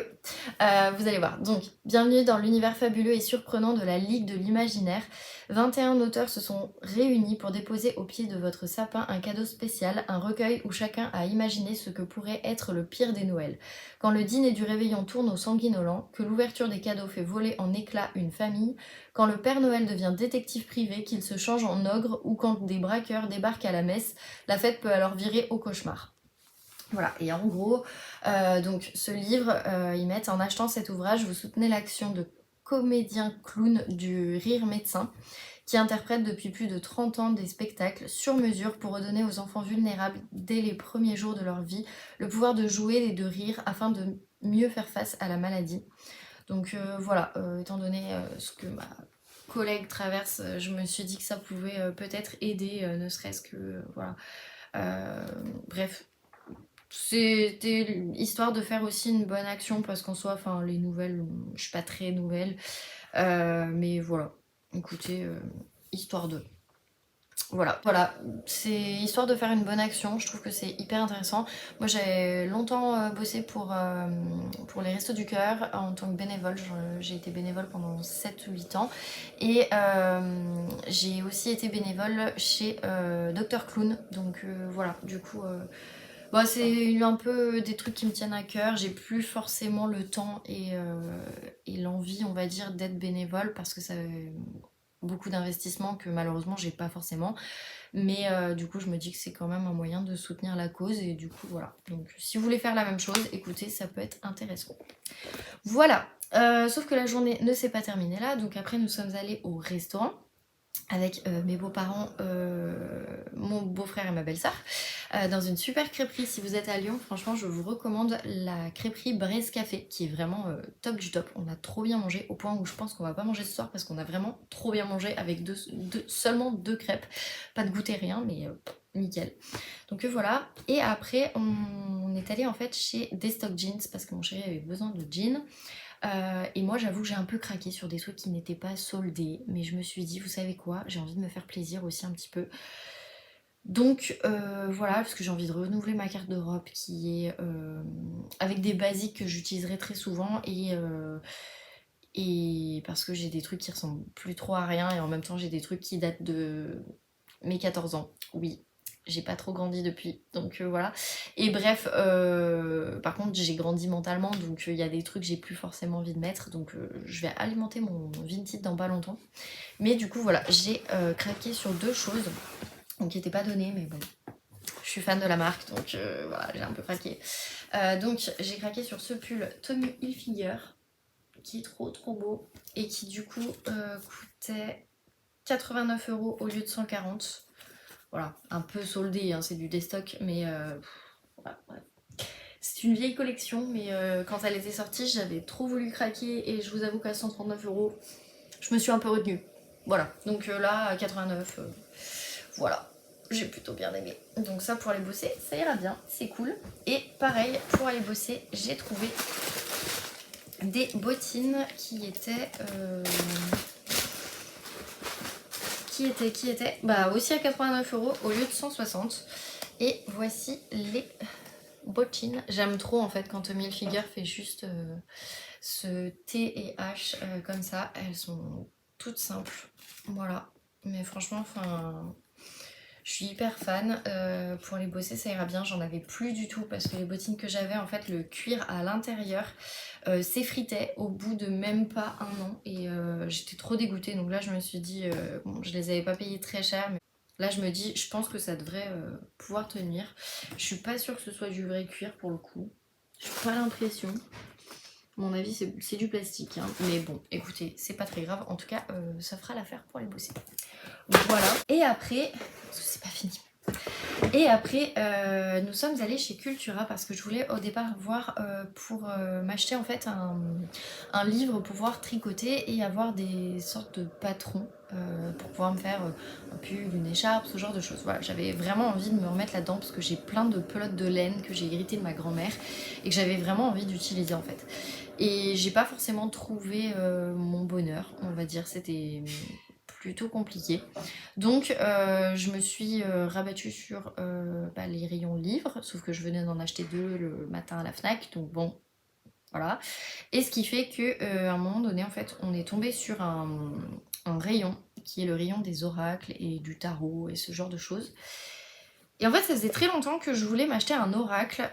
Vous allez voir. Donc, bienvenue dans l'univers fabuleux et surprenant de la Ligue de l'Imaginaire. 21 auteurs se sont réunis pour déposer au pied de votre sapin un cadeau spécial, un recueil où chacun a imaginé ce que pourrait être le pire des Noëls. Quand le dîner du réveillon tourne au sanguinolent, que l'ouverture des cadeaux fait voler en éclats une famille, quand le Père Noël devient détective privé, qu'il se change en ogre ou quand des braqueurs débarquent à la messe, la fête peut alors virer au cauchemar. Voilà, et en gros, donc ce livre, ils mettent en achetant cet ouvrage, vous soutenez l'action de comédiens clowns du rire médecin qui interprètent depuis plus de 30 ans des spectacles sur mesure pour redonner aux enfants vulnérables dès les premiers jours de leur vie le pouvoir de jouer et de rire afin de mieux faire face à la maladie. Donc voilà, étant donné ce que ma collègue traverse, je me suis dit que ça pouvait peut-être aider, ne serait-ce que voilà. Bref, c'était histoire de faire aussi une bonne action parce qu'en soi, les nouvelles, je suis pas très nouvelle. Mais voilà, écoutez, histoire de. Voilà, c'est histoire de faire une bonne action, je trouve que c'est hyper intéressant. Moi j'ai longtemps bossé pour les Restos du Cœur en tant que bénévole, j'ai été bénévole pendant 7 ou 8 ans et j'ai aussi été bénévole chez Dr Clown, donc voilà, du coup c'est un peu des trucs qui me tiennent à cœur, j'ai plus forcément le temps et l'envie on va dire d'être bénévole parce que ça beaucoup d'investissements que malheureusement j'ai pas forcément, mais du coup je me dis que c'est quand même un moyen de soutenir la cause et du coup voilà, donc si vous voulez faire la même chose, écoutez, ça peut être intéressant. Voilà, sauf que la journée ne s'est pas terminée là, donc après nous sommes allés au restaurant avec mes beaux-parents, mon beau-frère et ma belle-sœur, dans une super crêperie. Si vous êtes à Lyon, franchement, je vous recommande la crêperie Braise Café, qui est vraiment top du top. On a trop bien mangé, au point où je pense qu'on va pas manger ce soir, parce qu'on a vraiment trop bien mangé avec seulement 2 crêpes. Pas de goûter, rien, mais nickel. Donc voilà, et après, on est allé en fait chez Destock Jeans, parce que mon chéri avait besoin de jeans. Et moi j'avoue que j'ai un peu craqué sur des trucs qui n'étaient pas soldés, mais je me suis dit, vous savez quoi, j'ai envie de me faire plaisir aussi un petit peu. Donc voilà, parce que j'ai envie de renouveler ma carte d'Europe qui est avec des basiques que j'utiliserai très souvent Et parce que j'ai des trucs qui ressemblent plus trop à rien et en même temps j'ai des trucs qui datent de mes 14 ans. Oui, j'ai pas trop grandi depuis, donc voilà. Et bref, par contre j'ai grandi mentalement, donc il y a des trucs que j'ai plus forcément envie de mettre, donc je vais alimenter mon Vinted dans pas longtemps. Mais du coup voilà, j'ai craqué sur deux choses, donc qui n'étaient pas données, mais bon. Je suis fan de la marque, donc voilà, j'ai un peu craqué. Donc j'ai craqué sur ce pull Tommy Hilfiger, qui est trop beau, et qui du coup coûtait 89 € au lieu de 140. Voilà, un peu soldé, hein, c'est du déstock, mais voilà, bref. C'est une vieille collection, mais quand elle était sortie, j'avais trop voulu craquer et je vous avoue qu'à 139 €, je me suis un peu retenue. Voilà, donc là, à 89, voilà, j'ai plutôt bien aimé. Donc ça, pour aller bosser, ça ira bien, c'est cool. Et pareil, pour aller bosser, j'ai trouvé des bottines qui étaient... qui étaient bah, aussi à 89 € au lieu de 160. Et voici les bottines. J'aime trop en fait quand Tommy Hilfiger fait juste ce T et H comme ça. Elles sont toutes simples. Voilà. Mais franchement, enfin, je suis hyper fan. Pour les bosser, ça ira bien. J'en avais plus du tout parce que les bottines que j'avais, en fait, le cuir à l'intérieur s'effritait au bout de même pas un an. Et j'étais trop dégoûtée. Donc là, je me suis dit, bon, je les avais pas payées très cher, mais là, je me dis, je pense que ça devrait pouvoir tenir. Je suis pas sûre que ce soit du vrai cuir pour le coup. J'ai pas l'impression. À mon avis, c'est du plastique. Hein. Mais bon, écoutez, c'est pas très grave. En tout cas, ça fera l'affaire pour les bosser. Voilà. Et après, parce que c'est pas fini. Et après, nous sommes allés chez Cultura parce que je voulais au départ voir pour m'acheter en fait un livre pour pouvoir tricoter et avoir des sortes de patrons pour pouvoir me faire un pull, une écharpe, ce genre de choses. Voilà, j'avais vraiment envie de me remettre là-dedans parce que j'ai plein de pelotes de laine que j'ai héritées de ma grand-mère et que j'avais vraiment envie d'utiliser en fait. Et j'ai pas forcément trouvé mon bonheur, on va dire, c'était plutôt compliqué. Donc je me suis rabattue sur les rayons livres, sauf que je venais d'en acheter deux le matin à la Fnac, donc bon, voilà. Et ce qui fait que à un moment donné, en fait, on est tombé sur un rayon qui est le rayon des oracles et du tarot et ce genre de choses. Et en fait, ça faisait très longtemps que je voulais m'acheter un oracle,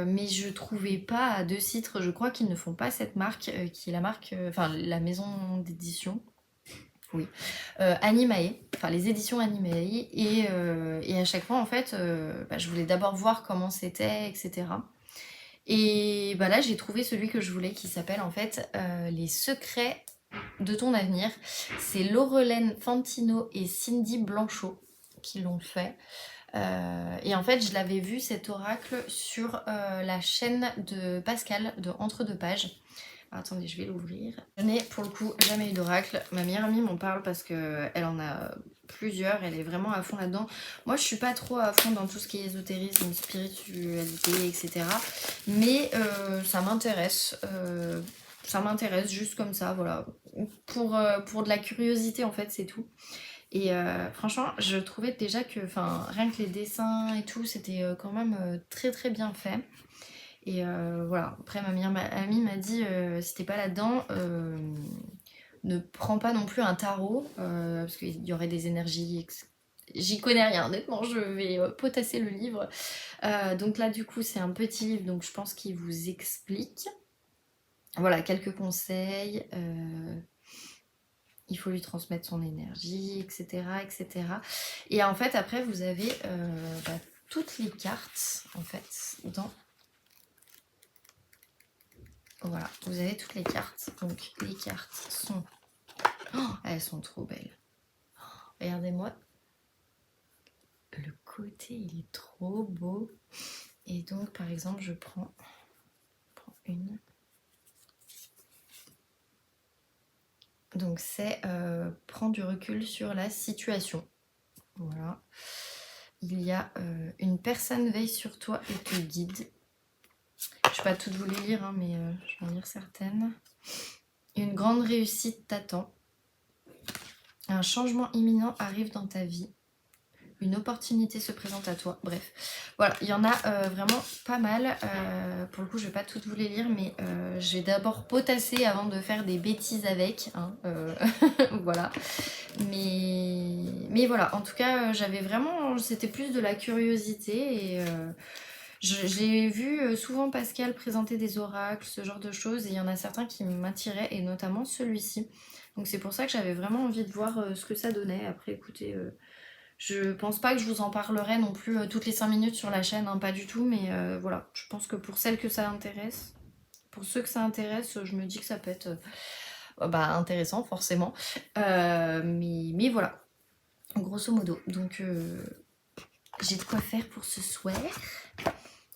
mais je trouvais pas à Deux Citres. Je crois qu'ils ne font pas cette marque, qui est la marque, la maison d'édition. Oui, Animae, enfin les éditions Animae, et à chaque fois en fait, je voulais d'abord voir comment c'était, etc. Et bah là j'ai trouvé celui que je voulais qui s'appelle en fait Les secrets de ton avenir. C'est Laurelaine Fantino et Cindy Blanchot qui l'ont fait. Et en fait je l'avais vu cet oracle sur la chaîne de Pascal de Entre deux pages. Attendez, je vais l'ouvrir. Je n'ai pour le coup jamais eu d'oracle. Ma meilleure amie m'en parle parce qu'elle en a plusieurs, elle est vraiment à fond là-dedans. Moi je suis pas trop à fond dans tout ce qui est ésotérisme, spiritualité, etc. Mais ça m'intéresse. Ça m'intéresse juste comme ça, voilà. Pour de la curiosité en fait, c'est tout. Et franchement, je trouvais déjà que rien que les dessins et tout, c'était quand même très bien fait. Et voilà, après ma meilleure amie m'a dit si t'es pas là-dedans, ne prends pas non plus un tarot, parce qu'il y aurait des énergies. J'y connais rien, honnêtement, je vais potasser le livre. Donc là, du coup, c'est un petit livre, donc je pense qu'il vous explique. Voilà, quelques conseils. Il faut lui transmettre son énergie, etc., etc. Et en fait, après, vous avez toutes les cartes, en fait, dans... Voilà, vous avez toutes les cartes. Donc les cartes sont... Oh, elles sont trop belles. Regardez-moi. Le côté, il est trop beau. Et donc, par exemple, je prends une. Donc c'est prendre du recul sur la situation. Voilà. Il y a une personne veille sur toi et te guide. Je ne vais pas toutes vous les lire, hein, mais je vais en lire certaines. Une grande réussite t'attend. Un changement imminent arrive dans ta vie. une opportunité se présente à toi. Bref, voilà, il y en a vraiment pas mal. Pour le coup, je vais pas toutes vous les lire, mais je vais d'abord potasser avant de faire des bêtises avec. Hein, voilà. Mais voilà, en tout cas, j'avais vraiment... C'était plus de la curiosité et... J'ai vu souvent Pascal présenter des oracles, ce genre de choses, et il y en a certains qui m'attiraient, et notamment celui-ci. Donc c'est pour ça que j'avais vraiment envie de voir ce que ça donnait. Après, écoutez, je pense pas que je vous en parlerai non plus toutes les 5 minutes sur la chaîne, hein, pas du tout, mais voilà, je pense que pour celles que ça intéresse, pour ceux que ça intéresse, je me dis que ça peut être bah, intéressant forcément. Mais voilà, grosso modo. Donc j'ai de quoi faire pour ce soir.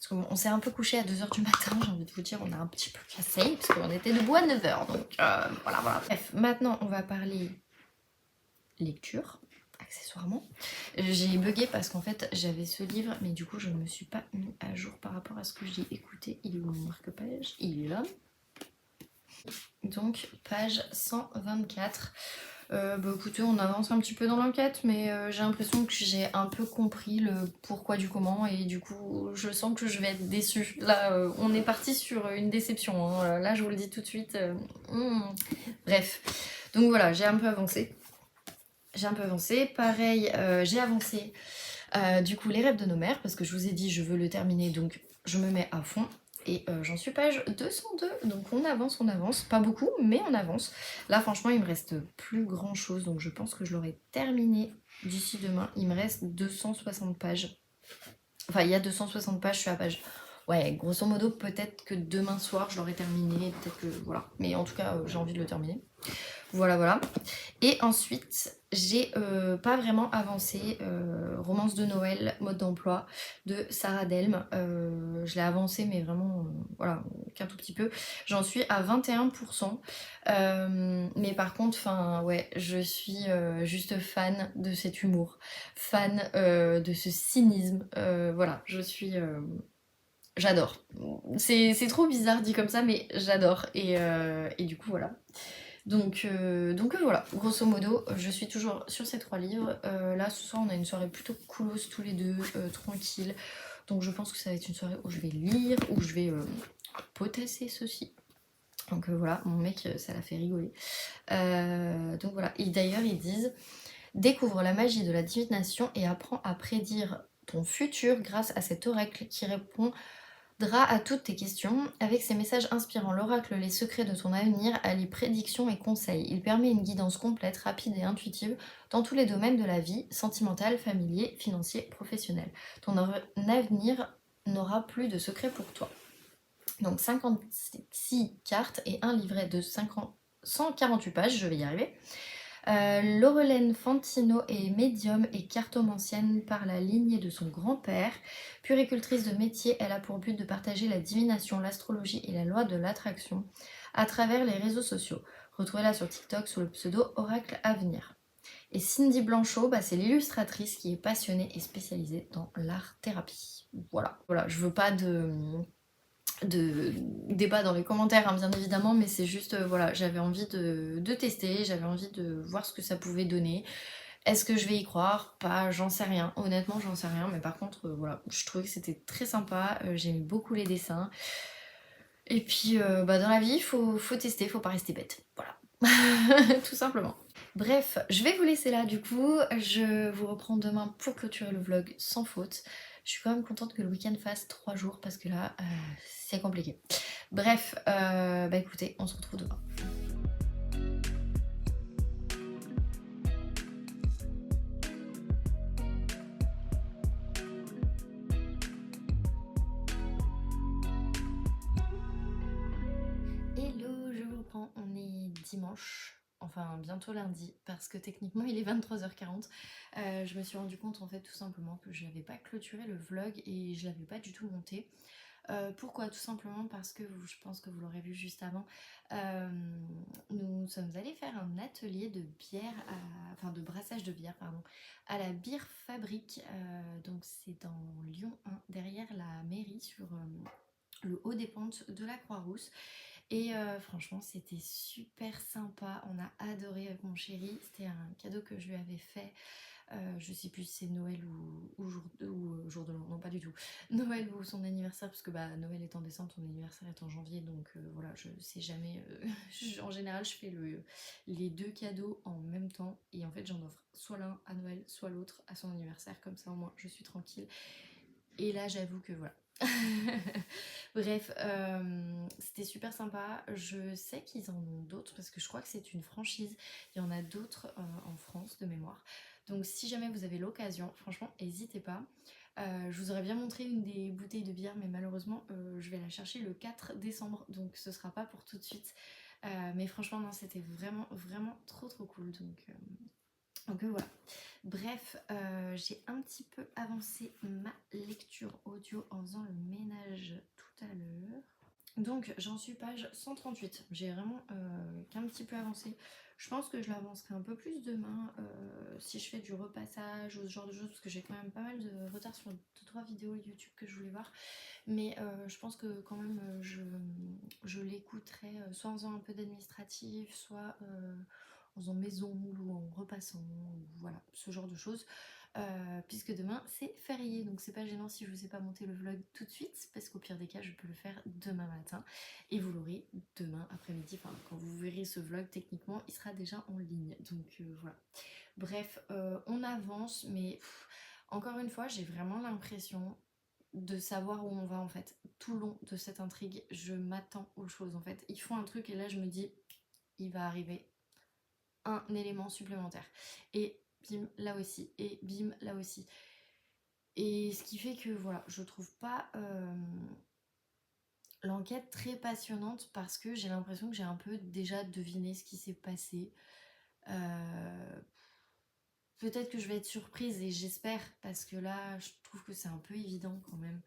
Parce qu'on s'est un peu couché à 2h du matin, j'ai envie de vous dire, on a un petit peu cassé, parce qu'on était debout à 9h, donc voilà. Bref, maintenant on va parler lecture, accessoirement. J'ai bugué parce qu'en fait j'avais ce livre, mais du coup je ne me suis pas mis à jour par rapport à ce que j'ai écouté. Il est où mon marque-page? Il est là. Donc page 124. Bah écoutez, on avance un petit peu dans l'enquête, mais j'ai l'impression que j'ai un peu compris le pourquoi du comment, et du coup je sens que je vais être déçue. Là on est parti sur une déception, hein. Là je vous le dis tout de suite. Bref, donc voilà, j'ai un peu avancé. Pareil, j'ai avancé du coup les rêves de nos mères, parce que je vous ai dit je veux le terminer, donc je me mets à fond. Et j'en suis page 202, donc on avance, pas beaucoup, mais on avance. Là franchement il me reste plus grand chose, donc je pense que je l'aurai terminé d'ici demain. Il me reste 260 pages. Enfin il y a 260 pages, je suis à page... Ouais, grosso modo peut-être que demain soir je l'aurai terminé, peut-être que... Voilà. Mais en tout cas j'ai envie de le terminer. Voilà. Et ensuite, j'ai pas vraiment avancé Romance de Noël, mode d'emploi de Sarah Delme. Je l'ai avancé, mais vraiment, voilà, qu'un tout petit peu. J'en suis à 21%. Mais par contre, ouais, je suis juste fan de cet humour, fan de ce cynisme. Voilà, je suis... J'adore. C'est trop bizarre dit comme ça, mais j'adore. Et du coup, voilà. Donc voilà, grosso modo, je suis toujours sur ces 3 livres. Là, ce soir, on a une soirée plutôt coolos tous les deux, tranquille. Donc je pense que ça va être une soirée où je vais lire, où je vais potasser ceci. Donc voilà, mon mec, ça l'a fait rigoler. Donc voilà, et d'ailleurs, ils disent « Découvre la magie de la divination et apprends à prédire ton futur grâce à cet oracle qui répond à toutes tes questions. Avec ses messages inspirants, l'oracle Les secrets de ton avenir allie prédictions et conseils. Il permet une guidance complète, rapide et intuitive dans tous les domaines de la vie, sentimental, familier, financier, professionnel. Ton avenir n'aura plus de secrets pour toi. » Donc 56 cartes et un livret de 148 pages, je vais y arriver. Laurelène Fantino est médium et cartomancienne par la lignée de son grand-père. Puricultrice de métier, elle a pour but de partager la divination, l'astrologie et la loi de l'attraction à travers les réseaux sociaux. Retrouvez-la sur TikTok sous le pseudo Oracle Avenir. Et Cindy Blanchot, c'est l'illustratrice qui est passionnée et spécialisée dans l'art-thérapie. Voilà, je veux pas de débat dans les commentaires, hein, bien évidemment, mais c'est juste, voilà, j'avais envie de tester, j'avais envie de voir ce que ça pouvait donner. Est-ce que je vais y croire? Pas, j'en sais rien, honnêtement j'en sais rien, mais par contre, voilà, je trouvais que c'était très sympa, j'aimais beaucoup les dessins, et puis dans la vie, faut tester, faut pas rester bête, voilà, tout simplement. Bref, je vais vous laisser là du coup, je vous reprends demain pour clôturer le vlog sans faute. Je suis quand même contente que le week-end fasse 3 jours parce que là, c'est compliqué. Bref, écoutez, on se retrouve demain. Hello, je vous reprends, on est dimanche. Enfin bientôt lundi, parce que techniquement il est 23h40. Je me suis rendu compte en fait tout simplement que je n'avais pas clôturé le vlog et je l'avais pas du tout monté. Pourquoi? Tout simplement parce que je pense que vous l'aurez vu juste avant, nous sommes allés faire un atelier de bière, enfin de brassage de bière pardon, à la Bière Fabrique, donc c'est dans Lyon 1, derrière la mairie sur le haut des pentes de la Croix-Rousse. Et franchement c'était super sympa, on a adoré avec mon chéri, c'était un cadeau que je lui avais fait Je sais plus si c'est Noël ou jour de l'an, non pas du tout. Noël ou son anniversaire, parce que bah Noël est en décembre, son anniversaire est en janvier, donc voilà, je sais jamais. En général, je fais les deux cadeaux en même temps, et en fait j'en offre soit l'un à Noël, soit l'autre à son anniversaire, comme ça au moins je suis tranquille. Et là j'avoue que voilà. Bref, c'était super sympa. Je sais qu'ils en ont d'autres parce que je crois que c'est une franchise. Il y en a d'autres en France de mémoire. Donc si jamais vous avez l'occasion, franchement, n'hésitez pas. Je vous aurais bien montré une des bouteilles de bière, mais malheureusement, je vais la chercher le 4 décembre, donc ce sera pas pour tout de suite. Mais franchement, non, c'était vraiment, vraiment trop trop cool. Donc voilà. Bref, j'ai un petit peu avancé ma lecture audio en faisant le ménage tout à l'heure. Donc j'en suis page 138. J'ai vraiment qu'un petit peu avancé. Je pense que je l'avancerai un peu plus demain si je fais du repassage ou ce genre de choses, parce que j'ai quand même pas mal de retard sur 2-3 vidéos YouTube que je voulais voir. Mais je pense que quand même je l'écouterai soit en faisant un peu d'administratif, soit en faisant maison ou en repassant, ou voilà, ce genre de choses. Puisque demain c'est férié, donc c'est pas gênant si je vous ai pas monté le vlog tout de suite, parce qu'au pire des cas je peux le faire demain matin et vous l'aurez demain après-midi. Enfin, quand vous verrez ce vlog, techniquement il sera déjà en ligne, donc voilà. Bref, on avance, mais encore une fois j'ai vraiment l'impression de savoir où on va en fait. Tout le long de cette intrigue, je m'attends aux choses en fait. Ils font un truc et là je me dis, il va arriver un élément supplémentaire. Et bim, là aussi. Et bim, là aussi. Et ce qui fait que voilà, je trouve pas l'enquête très passionnante parce que j'ai l'impression que j'ai un peu déjà deviné ce qui s'est passé. Peut-être que je vais être surprise et j'espère parce que là, je trouve que c'est un peu évident quand même.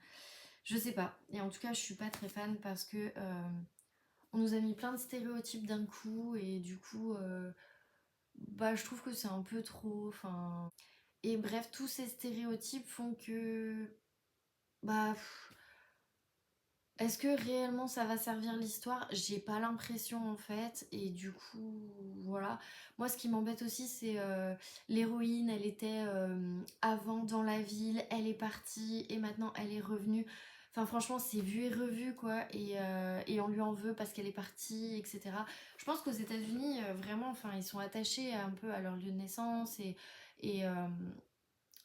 Je sais pas. Et en tout cas, je suis pas très fan parce que on nous a mis plein de stéréotypes d'un coup et du coup, bah, je trouve que c'est un peu trop. Enfin. Et bref, tous ces stéréotypes font que. Bah. Est-ce que réellement ça va servir l'histoire? J'ai pas l'impression en fait. Et du coup, voilà. Moi, ce qui m'embête aussi, c'est l'héroïne. Elle était avant dans la ville, elle est partie et maintenant elle est revenue. Enfin, franchement, c'est vu et revu quoi. Et on lui en veut parce qu'elle est partie, etc. Je pense qu'aux États-Unis, vraiment, enfin, ils sont attachés un peu à leur lieu de naissance et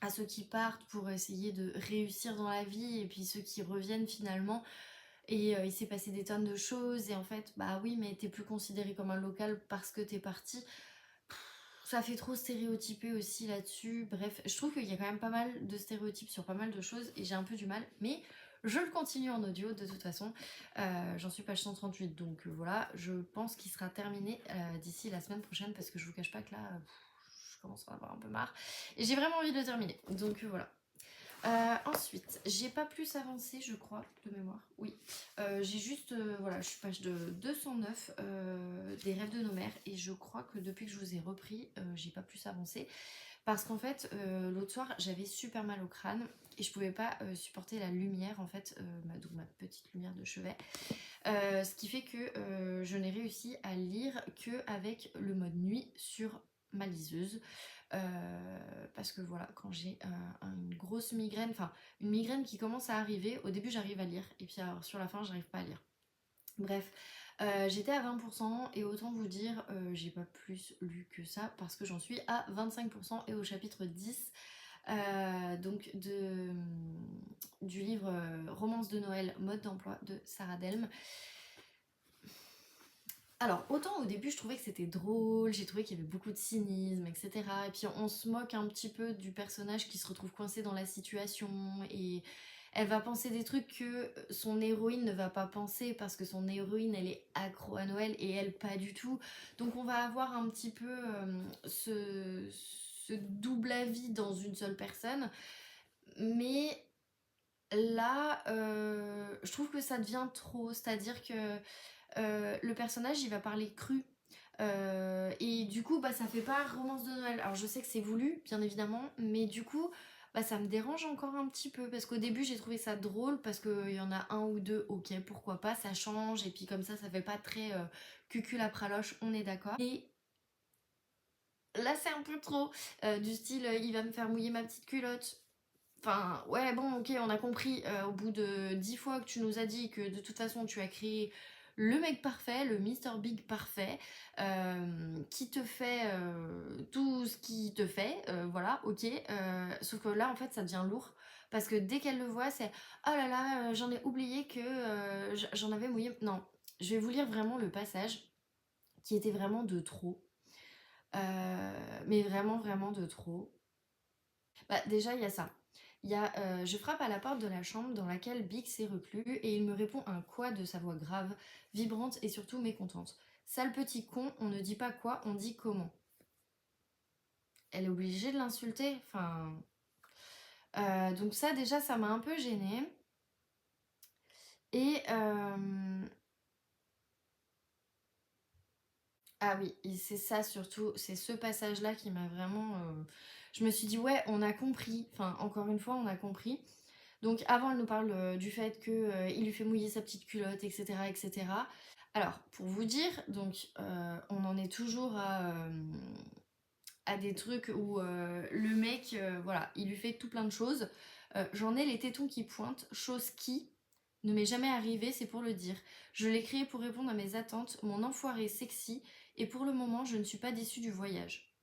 à ceux qui partent pour essayer de réussir dans la vie et puis ceux qui reviennent finalement. Et il s'est passé des tonnes de choses et en fait, bah oui, mais t'es plus considéré comme un local parce que t'es parti. Ça fait trop stéréotypé aussi là-dessus. Bref, je trouve qu'il y a quand même pas mal de stéréotypes sur pas mal de choses et j'ai un peu du mal. Mais je le continue en audio de toute façon. J'en suis page 138, donc voilà. Je pense qu'il sera terminé d'ici la semaine prochaine parce que je vous cache pas que là, je commence à en avoir un peu marre. Et j'ai vraiment envie de le terminer. Donc voilà. Ensuite, j'ai pas plus avancé, je crois, de mémoire. Oui, j'ai juste, voilà, je suis page de 209 des rêves de nos mères et je crois que depuis que je vous ai repris, j'ai pas plus avancé parce qu'en fait, l'autre soir, j'avais super mal au crâne et je pouvais pas supporter la lumière, en fait, donc ma petite lumière de chevet. Ce qui fait que je n'ai réussi à lire que avec le mode nuit sur ma liseuse. Parce que voilà, quand j'ai une grosse migraine, enfin une migraine qui commence à arriver, au début j'arrive à lire et puis alors, sur la fin j'arrive pas à lire. Bref, j'étais à 20% et autant vous dire, j'ai pas plus lu que ça parce que j'en suis à 25% et au chapitre 10. Donc du livre Romance de Noël, mode d'emploi de Sarah Delme. Alors, autant au début je trouvais que c'était drôle, j'ai trouvé qu'il y avait beaucoup de cynisme, etc. Et puis on se moque un petit peu du personnage qui se retrouve coincé dans la situation et elle va penser des trucs que son héroïne ne va pas penser parce que son héroïne elle est accro à Noël et elle pas du tout. Donc on va avoir un petit peu ce double avis dans une seule personne. Mais là, je trouve que ça devient trop, c'est-à-dire que le personnage il va parler cru et du coup bah ça fait pas romance de Noël. Alors je sais que c'est voulu bien évidemment, mais du coup bah ça me dérange encore un petit peu parce qu'au début j'ai trouvé ça drôle parce qu'il y en a un ou deux, ok pourquoi pas, ça change et puis comme ça fait pas très cucul à praloche, on est d'accord. Et là c'est un peu trop. Du style, il va me faire mouiller ma petite culotte. Enfin, ouais, bon, ok, on a compris au bout de 10 fois que tu nous as dit que de toute façon tu as créé le mec parfait, le Mr. Big parfait, qui te fait tout ce qu'il te fait, voilà, ok. Sauf que là, en fait, ça devient lourd. Parce que dès qu'elle le voit, c'est oh là là, j'en ai oublié que j'en avais mouillé. Non, je vais vous lire vraiment le passage qui était vraiment de trop. Mais vraiment, vraiment de trop. Bah, déjà, il y a ça. Il y a je frappe à la porte de la chambre dans laquelle Big s'est reclus et il me répond un quoi de sa voix grave, vibrante et surtout mécontente. Sale petit con, on ne dit pas quoi, on dit comment. Elle est obligée de l'insulter. Enfin. Donc, ça, déjà, ça m'a un peu gênée. Et. Ah oui, et c'est ça surtout, c'est ce passage-là qui m'a vraiment. Je me suis dit, ouais, on a compris. Enfin, encore une fois, on a compris. Donc avant, elle nous parle du fait qu'il lui fait mouiller sa petite culotte, etc., etc. Alors, pour vous dire, donc on en est toujours à des trucs où le mec, voilà, il lui fait tout plein de choses. J'en ai les tétons qui pointent, chose qui ne m'est jamais arrivée, c'est pour le dire. Je l'ai créé pour répondre à mes attentes, mon enfoiré sexy, et pour le moment, je ne suis pas déçue du voyage.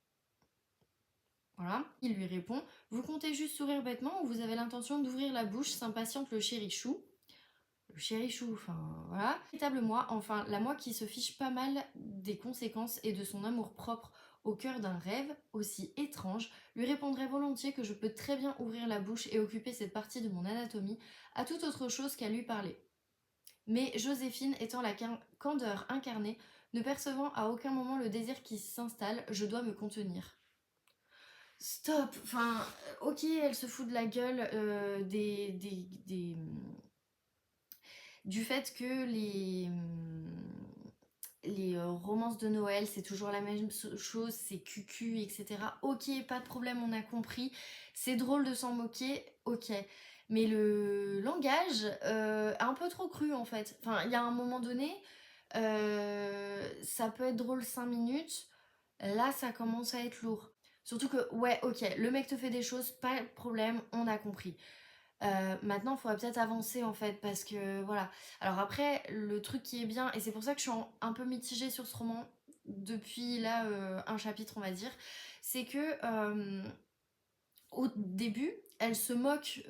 Voilà. Il lui répond, vous comptez juste sourire bêtement ou vous avez l'intention d'ouvrir la bouche, s'impatiente le chérichou. Le chérichou, enfin voilà. Véritable moi, enfin la moi qui se fiche pas mal des conséquences et de son amour propre au cœur d'un rêve aussi étrange, lui répondrait volontiers que je peux très bien ouvrir la bouche et occuper cette partie de mon anatomie à toute autre chose qu'à lui parler. Mais Joséphine étant la candeur incarnée, ne percevant à aucun moment le désir qui s'installe, je dois me contenir. Stop. Enfin, ok, elle se fout de la gueule du fait que les romances de Noël, c'est toujours la même chose, c'est cucu, etc. Ok, pas de problème, on a compris. C'est drôle de s'en moquer, ok. Mais le langage, un peu trop cru en fait. Enfin, il y a un moment donné, ça peut être drôle 5 minutes. Là, ça commence à être lourd. Surtout que, ouais, ok, le mec te fait des choses, pas de problème, on a compris. Maintenant, il faudrait peut-être avancer en fait, parce que voilà. Alors après, le truc qui est bien, et c'est pour ça que je suis un peu mitigée sur ce roman, depuis là un chapitre, on va dire, c'est que au début, elle se moque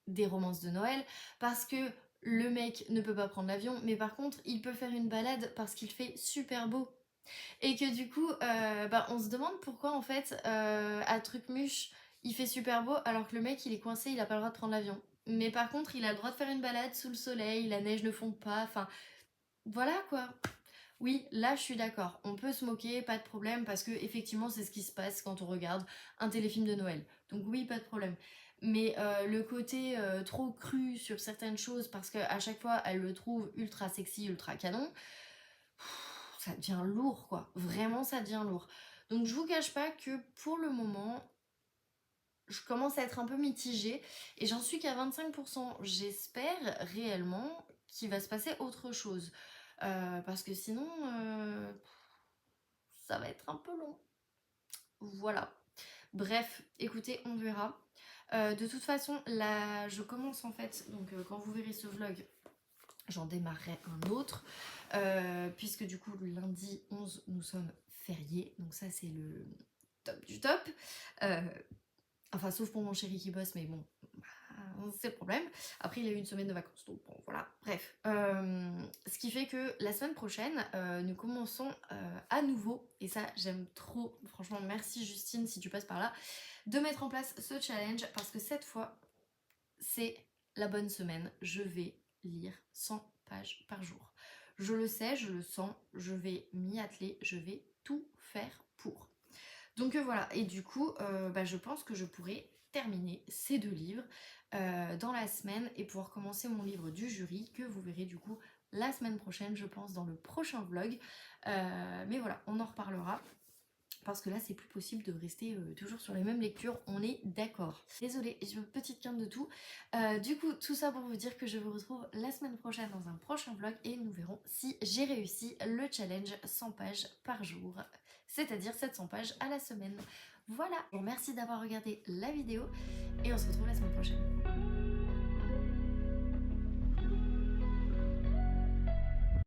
des romances de Noël, parce que le mec ne peut pas prendre l'avion, mais par contre, il peut faire une balade parce qu'il fait super beau. Et que du coup, on se demande pourquoi en fait, à Trucmuche, il fait super beau alors que le mec il est coincé, il a pas le droit de prendre l'avion. Mais par contre, il a le droit de faire une balade sous le soleil, la neige ne fond pas, enfin voilà quoi. Oui, là je suis d'accord, on peut se moquer, pas de problème, parce que effectivement c'est ce qui se passe quand on regarde un téléfilm de Noël. Donc oui, pas de problème. Mais le côté trop cru sur certaines choses, parce qu'à chaque fois elle le trouve ultra sexy, ultra canon, ça devient lourd quoi. Vraiment ça devient lourd. Donc je vous cache pas que pour le moment, je commence à être un peu mitigée et j'en suis qu'à 25%. J'espère réellement qu'il va se passer autre chose. Parce que sinon, ça va être un peu long. Voilà. Bref, écoutez, on verra. De toute façon, là, je commence en fait, donc quand vous verrez ce vlog, j'en démarrerai un autre, puisque du coup, le lundi 11, nous sommes fériés, donc ça, c'est le top du top. Enfin, sauf pour mon chéri qui bosse, mais bon, c'est le problème. Après, il a eu une semaine de vacances, donc bon, voilà. Bref. Ce qui fait que la semaine prochaine, nous commençons à nouveau, et ça, j'aime trop. Franchement, merci Justine, si tu passes par là, de mettre en place ce challenge, parce que cette fois, c'est la bonne semaine. Je vais lire 100 pages par jour. Je le sais, je le sens, je vais m'y atteler, je vais tout faire pour. Donc voilà, et du coup, je pense que je pourrais terminer ces 2 livres dans la semaine et pouvoir commencer mon livre du jury que vous verrez du coup la semaine prochaine, je pense, dans le prochain vlog. Mais voilà, on en reparlera. Parce que là, c'est plus possible de rester toujours sur les mêmes lectures, on est d'accord. Désolée, j'ai une petite quinte de tout. Du coup, tout ça pour vous dire que je vous retrouve la semaine prochaine dans un prochain vlog et nous verrons si j'ai réussi le challenge 100 pages par jour. c'est-à-dire 700 pages à la semaine. Voilà, je vous remercie d'avoir regardé la vidéo et on se retrouve la semaine prochaine.